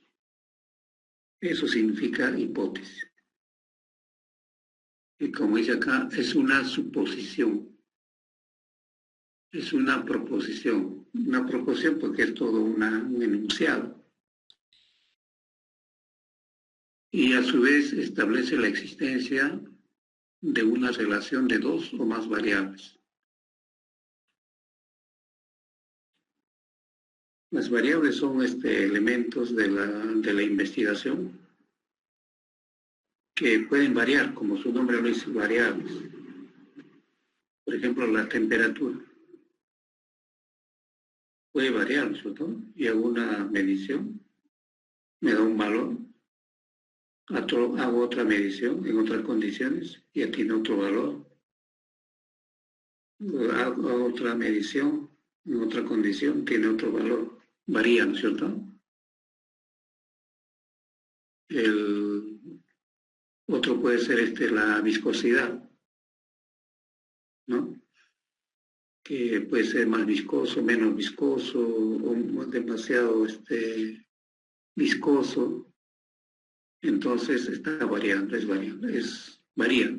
Eso significa hipótesis. Y como dice acá, es una suposición, es una proposición. Una proposición porque es todo un enunciado. Y a su vez establece la existencia de una relación de dos o más variables. Las variables son elementos de la investigación que pueden variar, como su nombre lo dice, variables. Por ejemplo, la temperatura puede variar, ¿no es cierto? Y hago una medición, me da un valor, hago otra medición en otras condiciones y ya tiene otro valor. Hago otra medición en otra condición, tiene otro valor. Varía, ¿no es cierto? El otro puede ser la viscosidad, ¿no? Que puede ser más viscoso, menos viscoso, o demasiado viscoso. Entonces está variando, varía.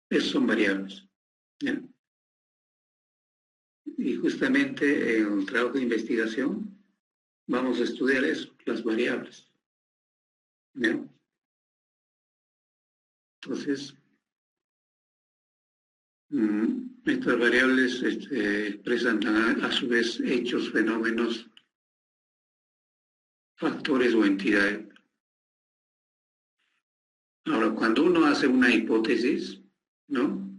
Esos son variables, ¿ya? Y justamente en el trabajo de investigación vamos a estudiar eso, las variables, ¿ya? Entonces, Estas variables expresan a su vez hechos, fenómenos, factores o entidades. Ahora, cuando uno hace una hipótesis, ¿no?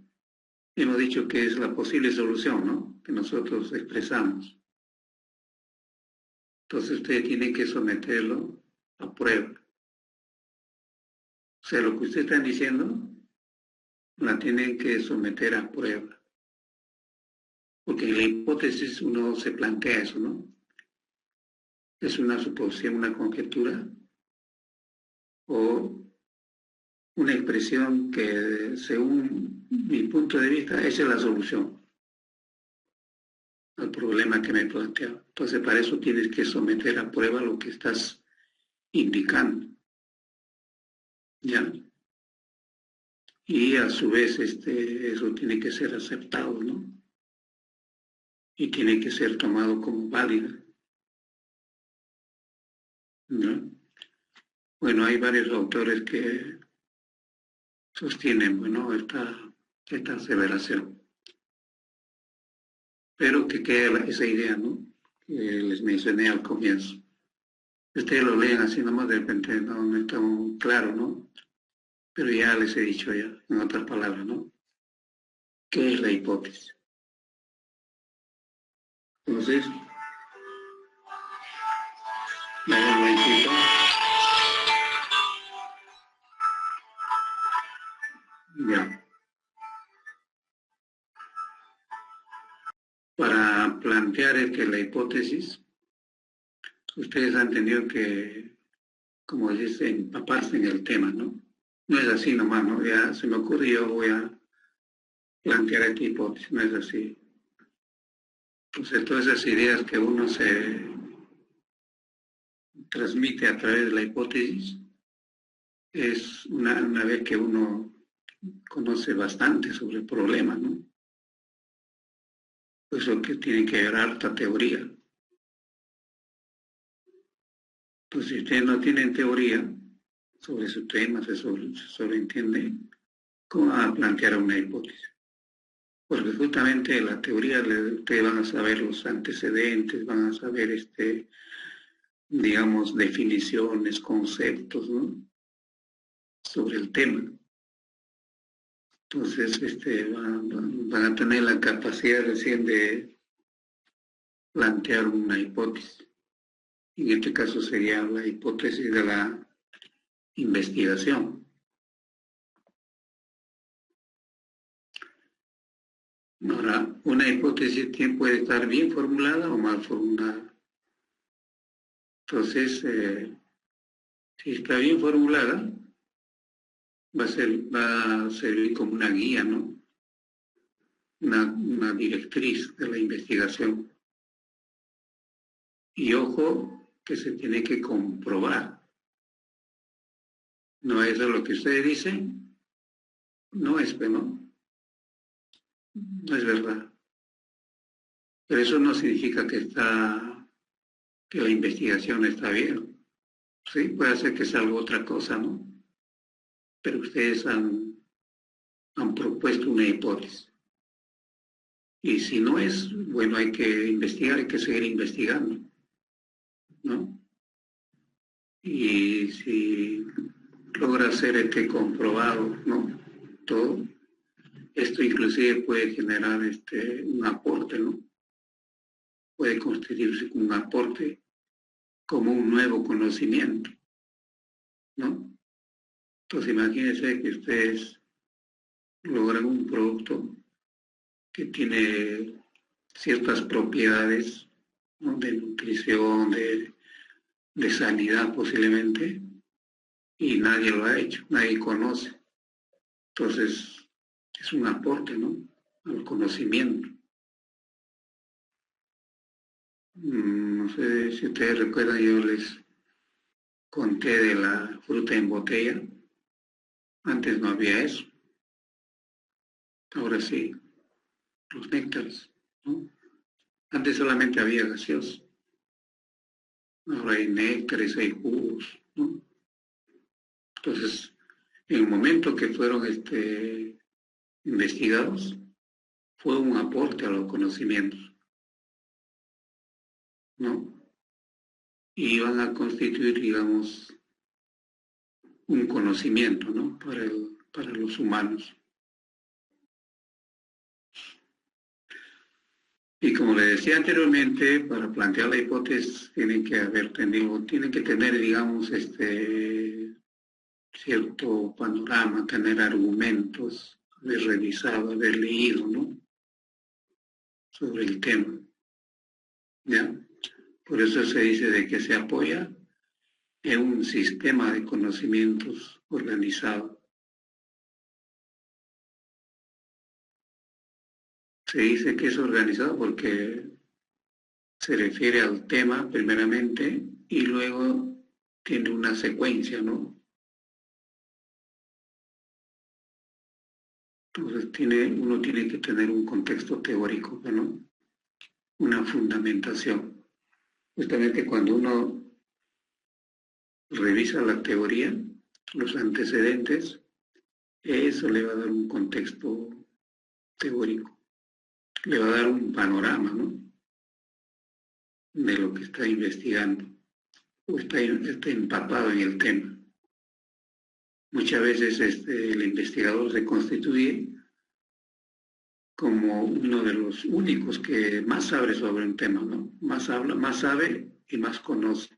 Hemos dicho que es la posible solución, ¿no? Que nosotros expresamos. Entonces usted tiene que someterlo a prueba. O sea, lo que usted está diciendo, la tienen que someter a prueba. Porque en la hipótesis uno se plantea eso, ¿no? Es una suposición, una conjetura o una expresión que, según mi punto de vista, esa es la solución al problema que me he planteado. Entonces, para eso tienes que someter a prueba lo que estás indicando. ¿Ya? Y a su vez, eso tiene que ser aceptado, ¿no? Y tiene que ser tomado como válido, ¿no? Bueno, hay varios autores que sostienen, bueno, esta aseveración. Pero que quede esa idea, ¿no? Que les mencioné al comienzo. Ustedes lo leen así nomás, de repente no está muy claro, ¿no? Pero ya les he dicho ya, en otras palabras, ¿no? ¿Qué es la hipótesis? Entonces, un momentito. Ya. Para plantear la hipótesis, ustedes han tenido que, como dicen, empaparse en el tema, ¿no? No es así nomás, ¿no? Ya se me ocurre, yo voy a plantear esta hipótesis, no es así. Entonces, todas esas ideas que uno se transmite a través de la hipótesis es una vez que uno conoce bastante sobre el problema, ¿no? Por eso que tiene que haber harta teoría. Entonces, si ustedes no tienen teoría sobre su tema, se sobreentiende cómo van a plantear una hipótesis. Porque justamente la teoría, ustedes van a saber los antecedentes, van a saber, digamos, definiciones, conceptos, ¿no? Sobre el tema. Entonces, van a tener la capacidad recién de plantear una hipótesis. En este caso sería la hipótesis de la investigación. Ahora, una hipótesis puede estar bien formulada o mal formulada. Entonces, si está bien formulada, va a servir como una guía, ¿no? Una directriz de la investigación. Y ojo, que se tiene que comprobar. No es lo que ustedes dicen, no es, ¿no? No es verdad. Pero eso no significa que la investigación está bien. Sí, puede ser que sea algo otra cosa, ¿no? Pero ustedes han propuesto una hipótesis. Y si no es, bueno, hay que investigar, hay que seguir investigando, ¿no? Y si logra ser comprobado, ¿no? Todo, esto inclusive puede generar un aporte, ¿no? Puede constituirse como un aporte, como un nuevo conocimiento, ¿no? Entonces imagínense que ustedes logran un producto que tiene ciertas propiedades, ¿no? De nutrición, de sanidad posiblemente, y nadie lo ha hecho, nadie conoce. Entonces, es un aporte, ¿no? Al conocimiento. No sé si ustedes recuerdan, yo les conté de la fruta en botella. Antes no había eso. Ahora sí, los néctares, ¿no? Antes solamente había gaseosos. Ahora hay néctares, hay jugos, ¿no? Entonces, en el momento que fueron investigados, fue un aporte a los conocimientos, ¿no? Y van a constituir, digamos, un conocimiento, ¿no? Para los humanos. Y como le decía anteriormente, para plantear la hipótesis tienen que tener, digamos, cierto panorama, tener argumentos, haber revisado, haber leído, ¿no? Sobre el tema, ¿ya? Por eso se dice de que se apoya en un sistema de conocimientos organizado. Se dice que es organizado porque se refiere al tema primeramente y luego tiene una secuencia, ¿no? Entonces uno tiene que tener un contexto teórico, ¿no? Una fundamentación. Justamente cuando uno revisa la teoría, los antecedentes, eso le va a dar un contexto teórico, le va a dar un panorama, ¿no? De lo que está investigando o está empapado en el tema. Muchas veces el investigador se constituye como uno de los únicos que más sabe sobre un tema, ¿no? Más habla, más sabe y más conoce.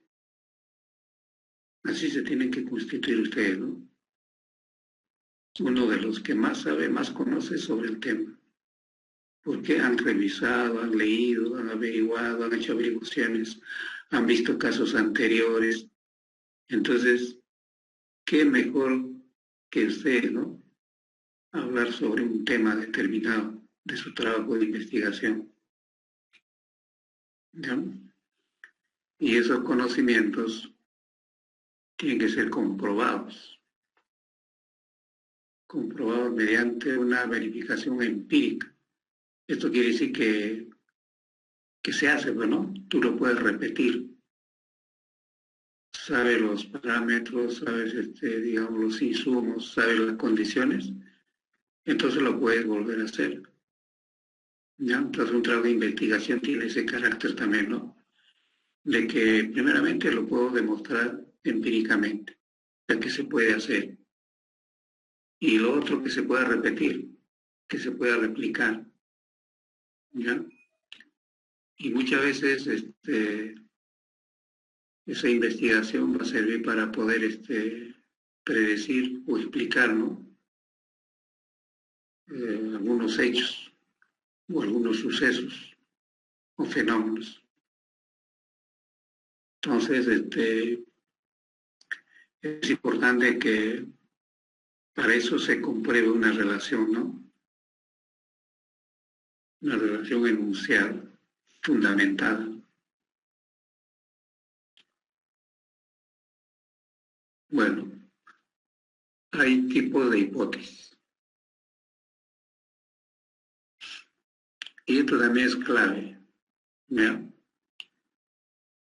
Así se tienen que constituir ustedes, ¿no? Uno de los que más sabe, más conoce sobre el tema. Porque han revisado, han leído, han averiguado, han hecho averiguaciones, han visto casos anteriores. Entonces, ¿qué mejor que usted, ¿no? Hablar sobre un tema determinado de su trabajo de investigación, ¿ya? Y esos conocimientos tienen que ser comprobados mediante una verificación empírica. Esto quiere decir que se hace, bueno, tú lo puedes repetir, sabes los parámetros, sabes, digamos, los insumos, sabes las condiciones, entonces lo puedes volver a hacer. ¿Ya? Entonces un trabajo de investigación tiene ese carácter también, ¿no? De que primeramente lo puedo demostrar empíricamente, ya que se puede hacer. Y lo otro que se pueda repetir, que se pueda replicar, ¿ya? Y muchas veces esa investigación va a servir para poder predecir o explicar, ¿no? Algunos hechos o algunos sucesos o fenómenos. Entonces, es importante que para eso se compruebe una relación, ¿no? Una relación enunciada, fundamentada. Bueno, hay tipos de hipótesis. Y esto también es clave, ¿ya?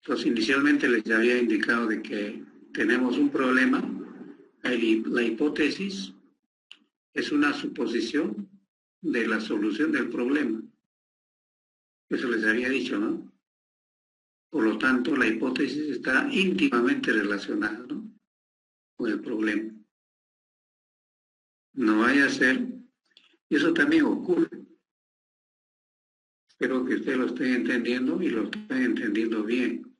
Entonces, inicialmente les había indicado de que tenemos un problema. La hipótesis es una suposición de la solución del problema. Eso les había dicho, ¿no? Por lo tanto, la hipótesis está íntimamente relacionada, ¿no? Con el problema. No vaya a ser, y eso también ocurre. Espero que ustedes lo estén entendiendo y lo estén entendiendo bien.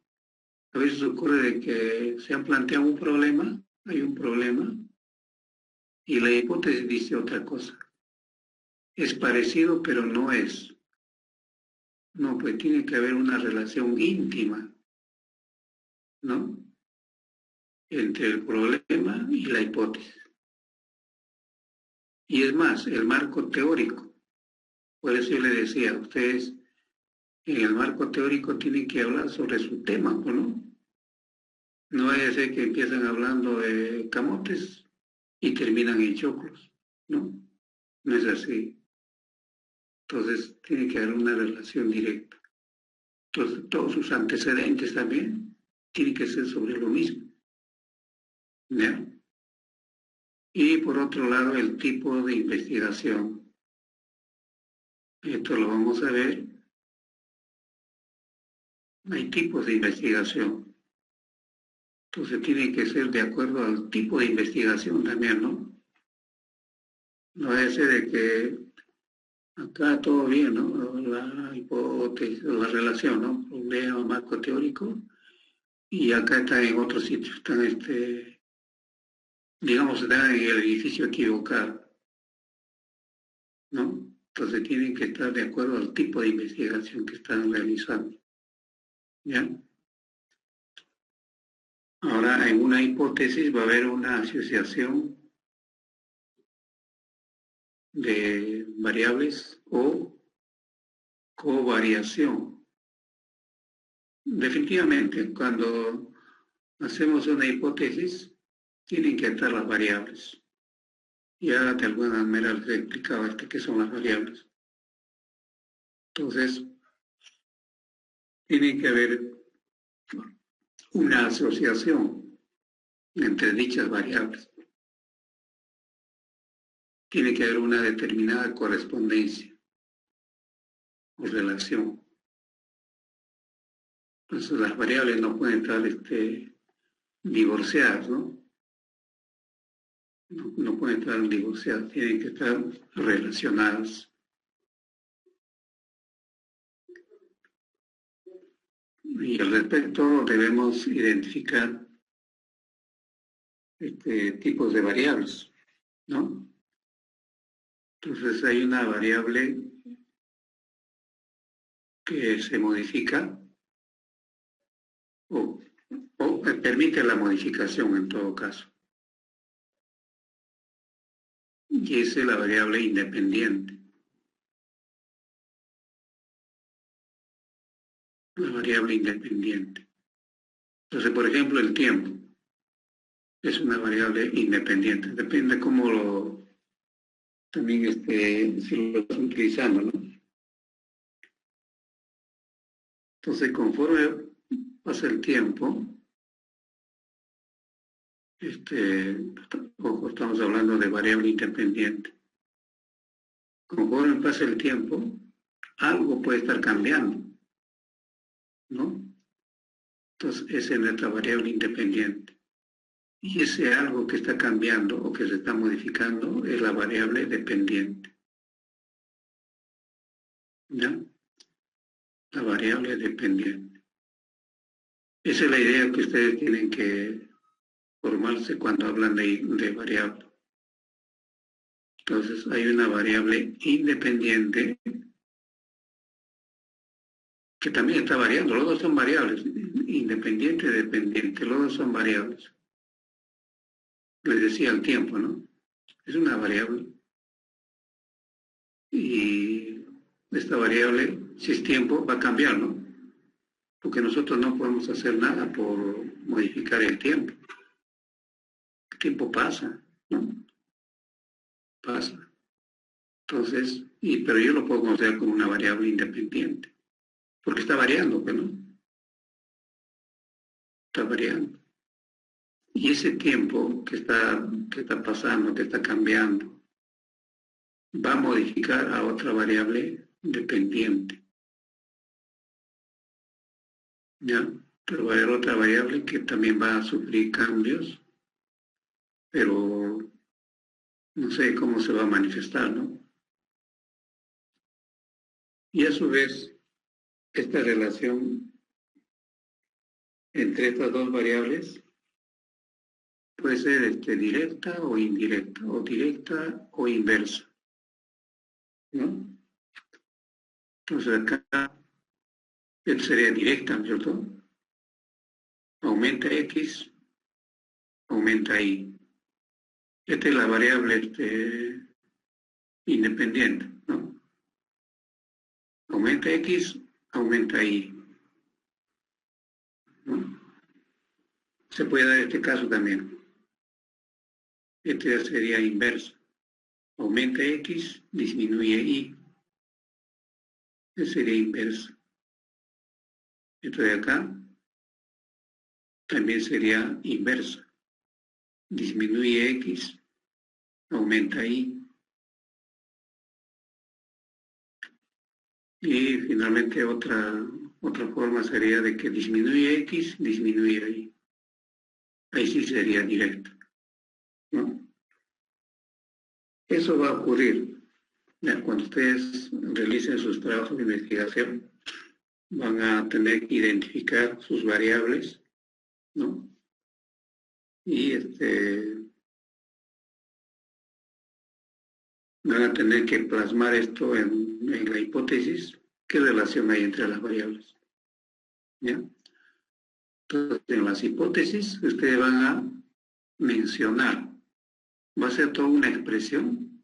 A veces ocurre de que se han planteado un problema, hay un problema, y la hipótesis dice otra cosa. Es parecido, pero no es. No, pues tiene que haber una relación íntima, ¿no? Entre el problema y la hipótesis. Y es más, el marco teórico. Por eso yo le decía, ustedes en el marco teórico tienen que hablar sobre su tema, ¿no? No vaya a ser que empiezan hablando de camotes y terminan en choclos, ¿no? No es así. Entonces tiene que haber una relación directa. Entonces todos sus antecedentes también tienen que ser sobre lo mismo, ¿ya? Y por otro lado, el tipo de investigación. Esto lo vamos a ver. Hay tipos de investigación. Entonces tiene que ser de acuerdo al tipo de investigación también, ¿no? No es ese de que acá todo bien, ¿no? La hipótesis, la relación, ¿no? Problema marco teórico. Y acá está en otro sitio, están digamos, están en el edificio equivocado, ¿no? Entonces tienen que estar de acuerdo al tipo de investigación que están realizando, ¿ya? Ahora, en una hipótesis va a haber una asociación de variables o covariación. Definitivamente, cuando hacemos una hipótesis, tienen que estar las variables. Ya de alguna manera les he explicado qué son las variables. Entonces, tiene que haber una asociación entre dichas variables. Tiene que haber una determinada correspondencia o relación. Entonces las variables no pueden estar divorciadas, ¿no? No pueden estar divorciadas, tienen que estar relacionadas. Y al respecto debemos identificar tipos de variables, ¿no? Entonces hay una variable que se modifica o permite la modificación en todo caso. Y esa es la variable independiente. La variable independiente. Entonces, por ejemplo, el tiempo es una variable independiente. Depende cómo también si lo estás utilizando, ¿no? Entonces, conforme pasa el tiempo, ojo, estamos hablando de variable independiente. Conforme pasa el tiempo, algo puede estar cambiando, ¿no? Entonces, esa es nuestra variable independiente. Y ese algo que está cambiando o que se está modificando es la variable dependiente. ¿Ya? La variable dependiente. Esa es la idea que ustedes tienen que formarse cuando hablan de variable. Entonces, hay una variable independiente que también está variando. Los dos son variables, independiente y dependiente. Los dos son variables. Les decía el tiempo, ¿no? Es una variable. Y esta variable, si es tiempo, va a cambiar, ¿no? Porque nosotros no podemos hacer nada por modificar el tiempo. El tiempo pasa, ¿no? Pasa. Entonces, pero yo lo puedo considerar como una variable independiente, porque está variando, ¿no? Está variando. Y ese tiempo que está pasando, que está cambiando, va a modificar a otra variable dependiente. ¿Ya? Pero va a haber otra variable que también va a sufrir cambios, pero no sé cómo se va a manifestar, ¿no? Y a su vez, esta relación entre estas dos variables puede ser directa o indirecta, o directa o inversa, ¿no? Entonces acá sería directa, ¿no es cierto? Aumenta X, aumenta Y. Esta es la variable independiente, ¿no? Aumenta X, aumenta Y, ¿no? Se puede dar este caso también. Este ya sería inverso. Aumenta X, disminuye Y. Este sería inverso. Esto de acá también sería inverso. Disminuye X, aumenta Y. Y finalmente otra forma sería de que disminuye X, disminuye Y. Ahí sí sería directo, ¿no? Eso va a ocurrir. Ya cuando ustedes realicen sus trabajos de investigación, van a tener que identificar sus variables, ¿no? Y van a tener que plasmar esto en la hipótesis, qué relación hay entre las variables, ¿ya? Entonces, en las hipótesis, ustedes van a mencionar, va a ser toda una expresión,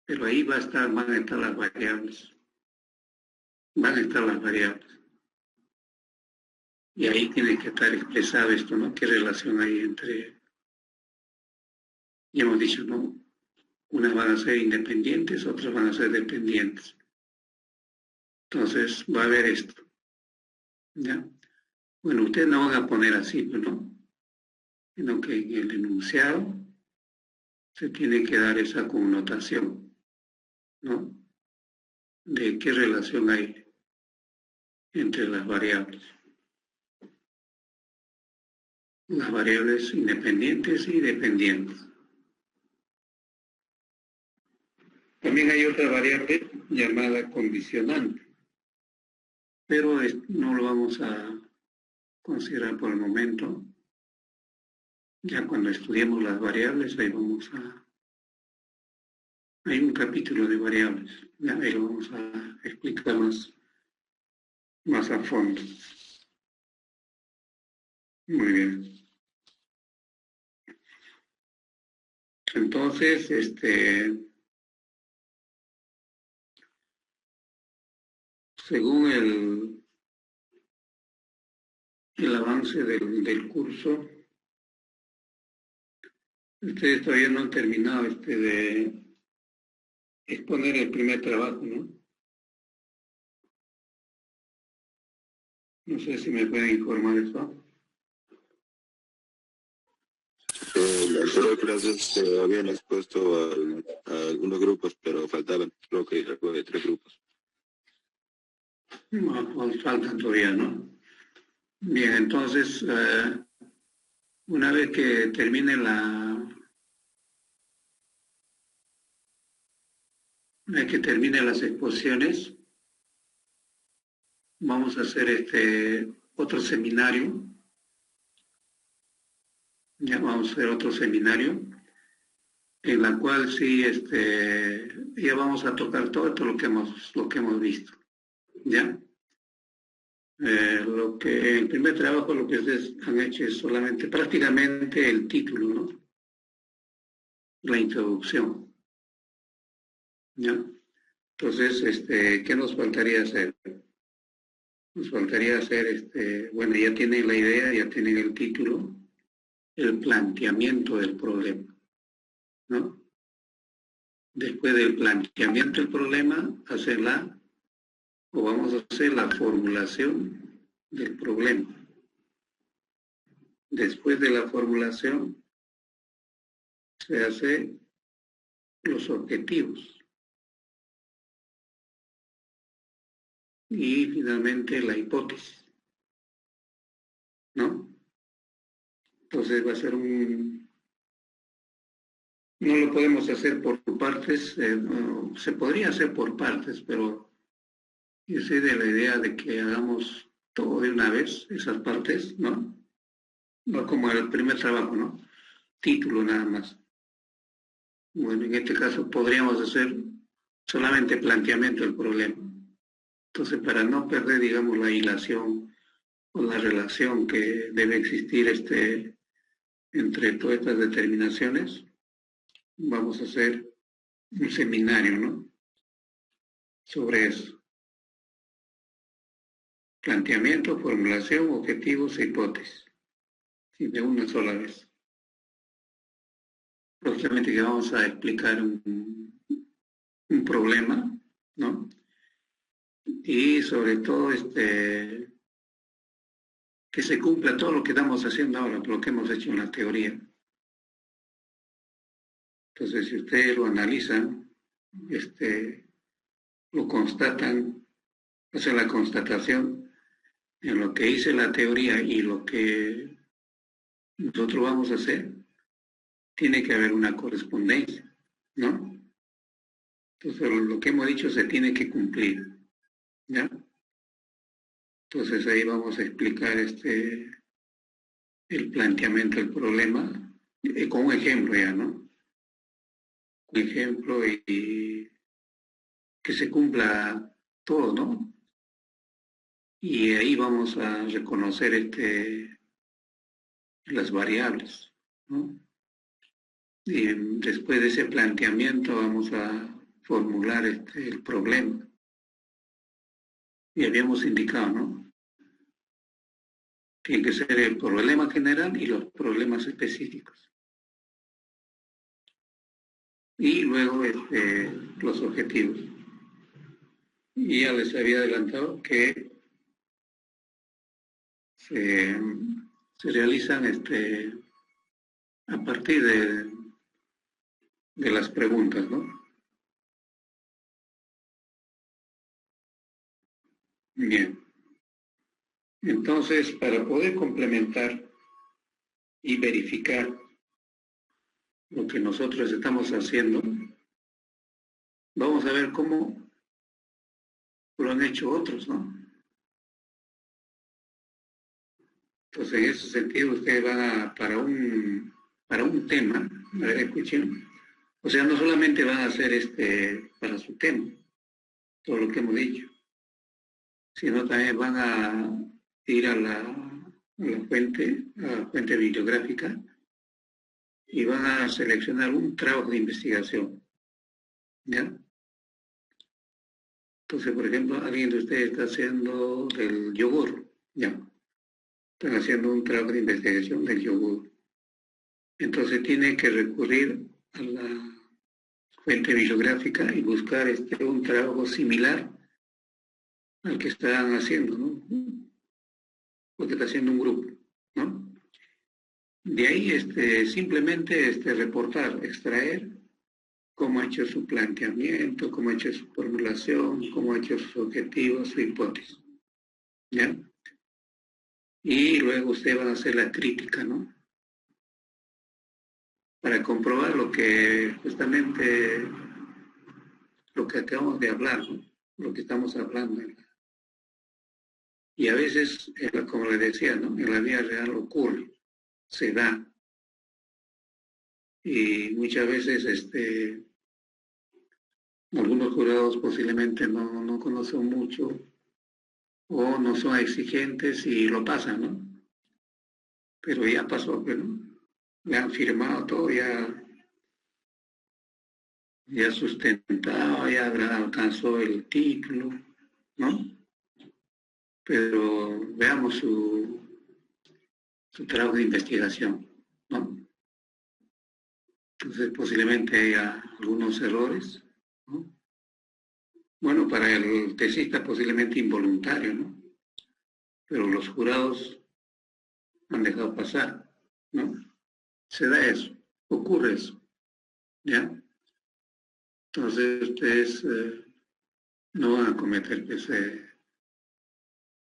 pero ahí van a estar las variables, van a estar las variables. Y ahí tiene que estar expresado esto, ¿no? ¿Qué relación hay entre, ya hemos dicho, ¿no? Unas van a ser independientes, otras van a ser dependientes. Entonces, va a haber esto, ¿ya? Bueno, ustedes no van a poner así, ¿no? Sino que en el enunciado se tiene que dar esa connotación, ¿no? De qué relación hay entre las variables independientes y dependientes. También hay otra variable llamada condicionante, pero no lo vamos a considerar por el momento. Ya cuando estudiemos las variables, ahí hay un capítulo de variables, ya ahí lo vamos a explicar más a fondo. Muy bien. Entonces, según el avance del curso, ustedes todavía no han terminado de exponer el primer trabajo, ¿no? No sé si me pueden informar eso. La anterior clase se habían expuesto a algunos grupos, pero faltaban, creo que algo de 3 grupos. No, faltan todavía, ¿no? Bien, entonces, una vez que termine las exposiciones, vamos a hacer otro seminario. Ya vamos a hacer otro seminario en la cual sí, ya vamos a tocar todo lo que hemos visto, ¿ya? El primer trabajo, lo que ustedes han hecho es solamente prácticamente el título, ¿no? La introducción, ¿ya? Entonces, ¿qué nos faltaría hacer? Nos faltaría hacer, bueno, ya tienen la idea, ya tienen el título, el planteamiento del problema, ¿no? Después del planteamiento del problema, vamos a hacer la formulación del problema. Después de la formulación, se hace los objetivos. Y finalmente la hipótesis, ¿no? Entonces va a ser no lo podemos hacer por partes, no, se podría hacer por partes, pero yo soy de la idea de que hagamos todo de una vez, esas partes, ¿no? No como el primer trabajo, ¿no? Título nada más. Bueno, en este caso podríamos hacer solamente planteamiento del problema. Entonces, para no perder, digamos, la hilación o la relación que debe existir entre todas estas determinaciones, vamos a hacer un seminario, ¿no? Sobre eso. Planteamiento, formulación, objetivos e hipótesis. Sí, de una sola vez. Lógicamente que vamos a explicar un problema, ¿no? Y sobre todo, que se cumpla todo lo que estamos haciendo ahora, lo que hemos hecho en la teoría. Entonces, si ustedes lo analizan, lo constatan, hacer la constatación en lo que dice la teoría y lo que nosotros vamos a hacer, tiene que haber una correspondencia, ¿no? Entonces, lo que hemos dicho se tiene que cumplir, ¿ya? Entonces, ahí vamos a explicar el planteamiento del problema con un ejemplo ya, ¿no? Un ejemplo y que se cumpla todo, ¿no? Y ahí vamos a reconocer las variables, ¿no? Y después de ese planteamiento vamos a formular el problema. Y habíamos indicado, ¿no? Tiene que ser el problema general y los problemas específicos. Y luego los objetivos. Y ya les había adelantado que se realizan a partir de las preguntas, ¿no? Bien. Entonces, para poder complementar y verificar lo que nosotros estamos haciendo, vamos a ver cómo lo han hecho otros, ¿no? Entonces, en ese sentido, ustedes van para un tema, a ver, escuchen, o sea, no solamente van a hacer para su tema, todo lo que hemos dicho, sino también van a ir a la fuente bibliográfica, y van a seleccionar un trabajo de investigación, ¿ya? Entonces, por ejemplo, alguien de ustedes está haciendo del yogur, ¿ya? Están haciendo un trabajo de investigación del yogur. Entonces tiene que recurrir a la fuente bibliográfica y buscar un trabajo similar al que están haciendo, ¿no? Porque está haciendo un grupo, ¿no? De ahí simplemente reportar, extraer cómo ha hecho su planteamiento, cómo ha hecho su formulación, cómo ha hecho sus objetivos, su hipótesis, ¿ya? Y luego ustedes van a hacer la crítica, ¿no? Para comprobar lo que justamente lo que acabamos de hablar, ¿no? Lo que estamos hablando. Y a veces, como les decía, ¿no? En la vida real ocurre, se da. Y muchas veces algunos jurados posiblemente no conocen mucho o no son exigentes y lo pasan, ¿no? Pero ya pasó, pero le han firmado todo, ya sustentado, ya alcanzó el título, ¿no? Pero veamos su trabajo de investigación, ¿no? Entonces posiblemente haya algunos errores, ¿no? Bueno, para el tesista posiblemente involuntario, ¿no? Pero los jurados han dejado pasar, ¿no? Se da eso, ocurre eso, ¿ya? Entonces ustedes no van a cometer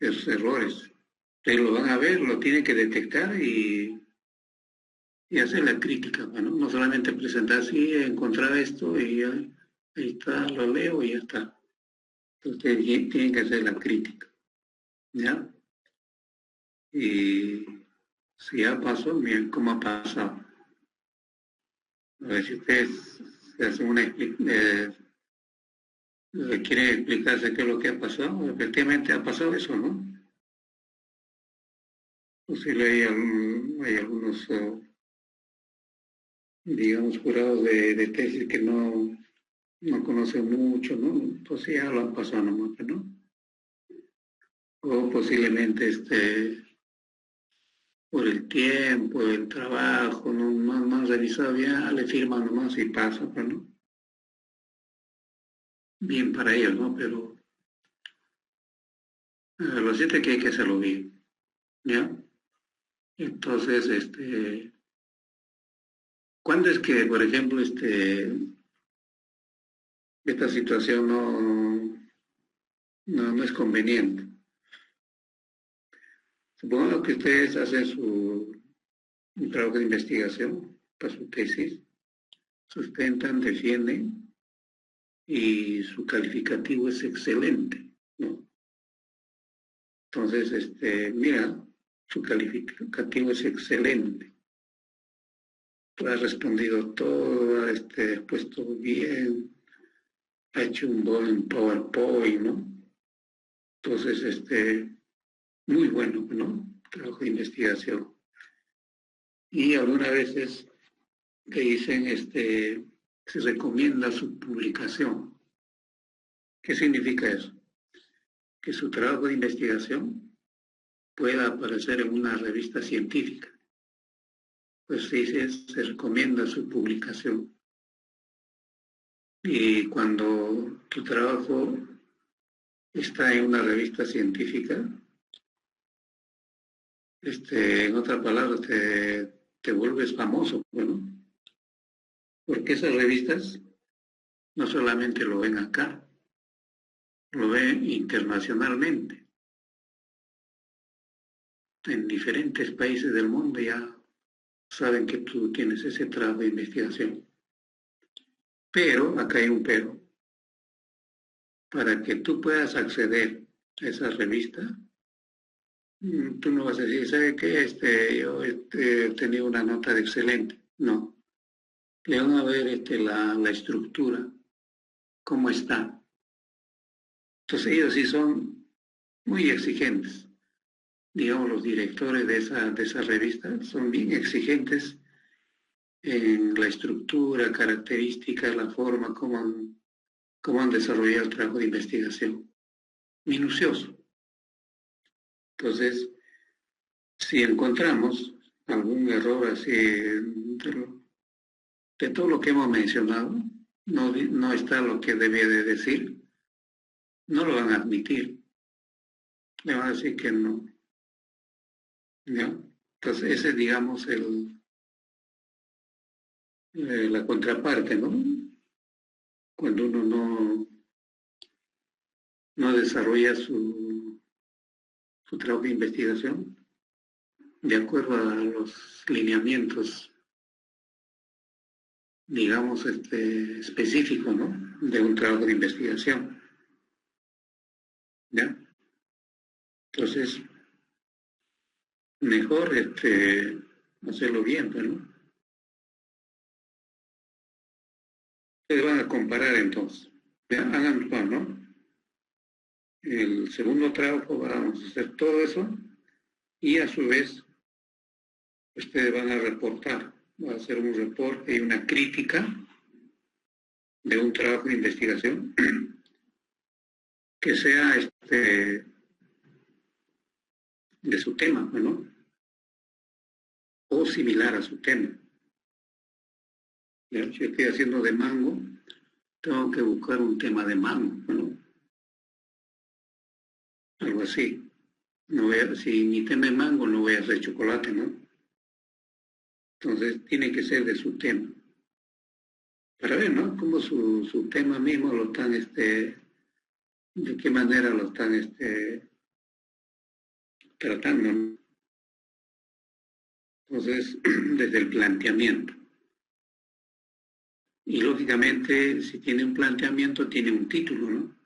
esos errores. Ustedes lo van a ver, lo tienen que detectar y hacer la crítica, ¿no? No solamente presentar, sí, he encontrado esto y ya, ahí está, lo leo y ya está. Entonces tienen que hacer la crítica, ¿ya? Y si ya pasó, miren cómo ha pasado. A ver si ustedes se hacen quieren explicarse qué es lo que ha pasado. Efectivamente ha pasado eso, ¿no? Posible hay algunos, digamos, jurados de tesis que no conocen mucho, ¿no? Entonces ya lo han pasado nomás, ¿no? O posiblemente por el tiempo, el trabajo, no han revisado bien, le firman nomás y pasa, pues, ¿no? Bien para ellos, ¿no? Pero lo cierto es que hay que hacerlo bien, ¿ya? Entonces, ¿cuándo es que, por ejemplo, esta situación no es conveniente. Supongo que ustedes hacen un trabajo de investigación para su tesis, sustentan, defienden y su calificativo es excelente, ¿no? Entonces, mira, su calificativo es excelente. Tú has respondido todo, has puesto bien, ha hecho un buen PowerPoint, ¿no? Entonces, muy bueno, ¿no? Trabajo de investigación. Y algunas veces te dicen, se recomienda su publicación. ¿Qué significa eso? Que su trabajo de investigación pueda aparecer en una revista científica. Pues dice, se recomienda su publicación. Y cuando tu trabajo está en una revista científica, en otras palabras, te vuelves famoso, bueno, porque esas revistas no solamente lo ven acá, lo ven internacionalmente. En diferentes países del mundo ya saben que tú tienes ese trabajo de investigación. Pero, acá hay un pero, para que tú puedas acceder a esa revista, tú no vas a decir, ¿sabe qué? Yo he tenido una nota de excelente. No. Le van a ver la estructura, cómo está. Entonces ellos sí son muy exigentes. Digamos, los directores de esa revista son bien exigentes en la estructura, características, la forma, cómo han desarrollado el trabajo de investigación. Minucioso. Entonces, si encontramos algún error así de todo lo que hemos mencionado, no está lo que debía de decir, no lo van a admitir. Le van a decir que no. ¿Ya? Entonces, ese es, digamos, la contraparte, ¿no? Cuando uno no desarrolla su trabajo de investigación de acuerdo a los lineamientos, digamos, específicos, ¿no? De un trabajo de investigación. ¿Ya? Entonces, mejor hacerlo bien, ¿no? Ustedes van a comparar entonces. ¿Ya? Hagan todo, ¿no? El segundo trabajo vamos a hacer todo eso y a su vez ustedes van a reportar, va a hacer un reporte y una crítica de un trabajo de investigación que sea de su tema, ¿no? O similar a su tema. ¿Ya? Si estoy haciendo de mango, tengo que buscar un tema de mango, ¿no? Algo así. No si mi tema es mango, no voy a hacer chocolate, ¿no? Entonces tiene que ser de su tema. Para ver, ¿no? Cómo su tema mismo lo están, de qué manera lo están tratando, ¿no? Entonces, desde el planteamiento. Y lógicamente, si tiene un planteamiento, tiene un título, ¿no?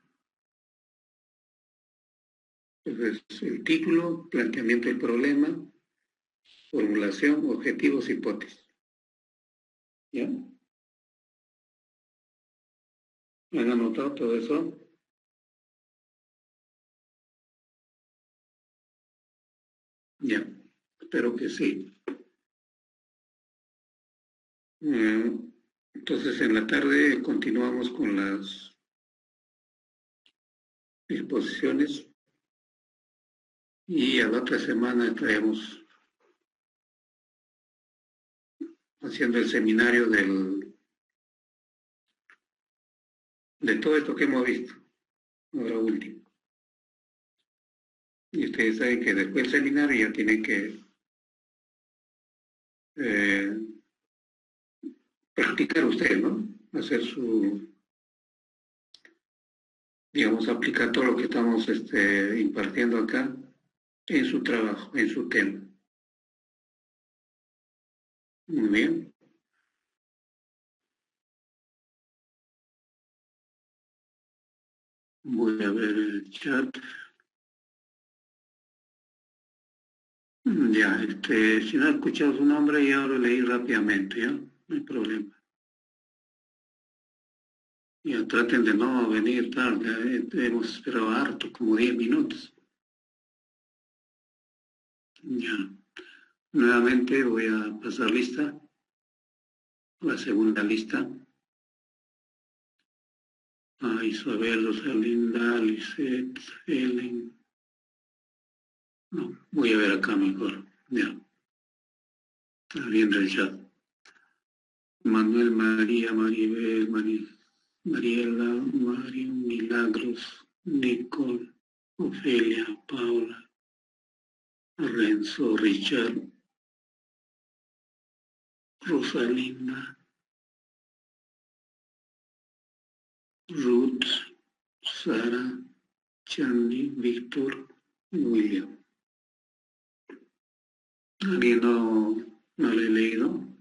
Entonces, el título, planteamiento del problema, formulación, objetivos, hipótesis. ¿Ya? ¿Han anotado todo eso? Ya, espero que sí. Entonces, en la tarde continuamos con las exposiciones y a la otra semana estaremos haciendo el seminario de todo esto que hemos visto, ahora último. Y ustedes saben que después del seminario ya tienen que practicar ustedes, ¿no? Hacer digamos, aplicar todo lo que estamos impartiendo acá en su trabajo, en su tema. Muy bien. Voy a ver el chat. Ya, si no he escuchado su nombre, ya lo leí rápidamente, ¿ya? No hay problema. Ya, traten de no venir tarde, hemos esperado harto, como 10 minutos. Ya, nuevamente voy a pasar lista, la segunda lista. A Isabel, Rosalinda, Lisette, Ellen. No, voy a ver acá mejor, ya, está bien el chat. Manuel, María, Maribel, Mariela, Mario, Milagros, Nicole, Ofelia, Paula, Renzo, Richard, Rosalinda, Ruth, Sara, Chandy, Víctor, William. ¿Alguien no lo he leído?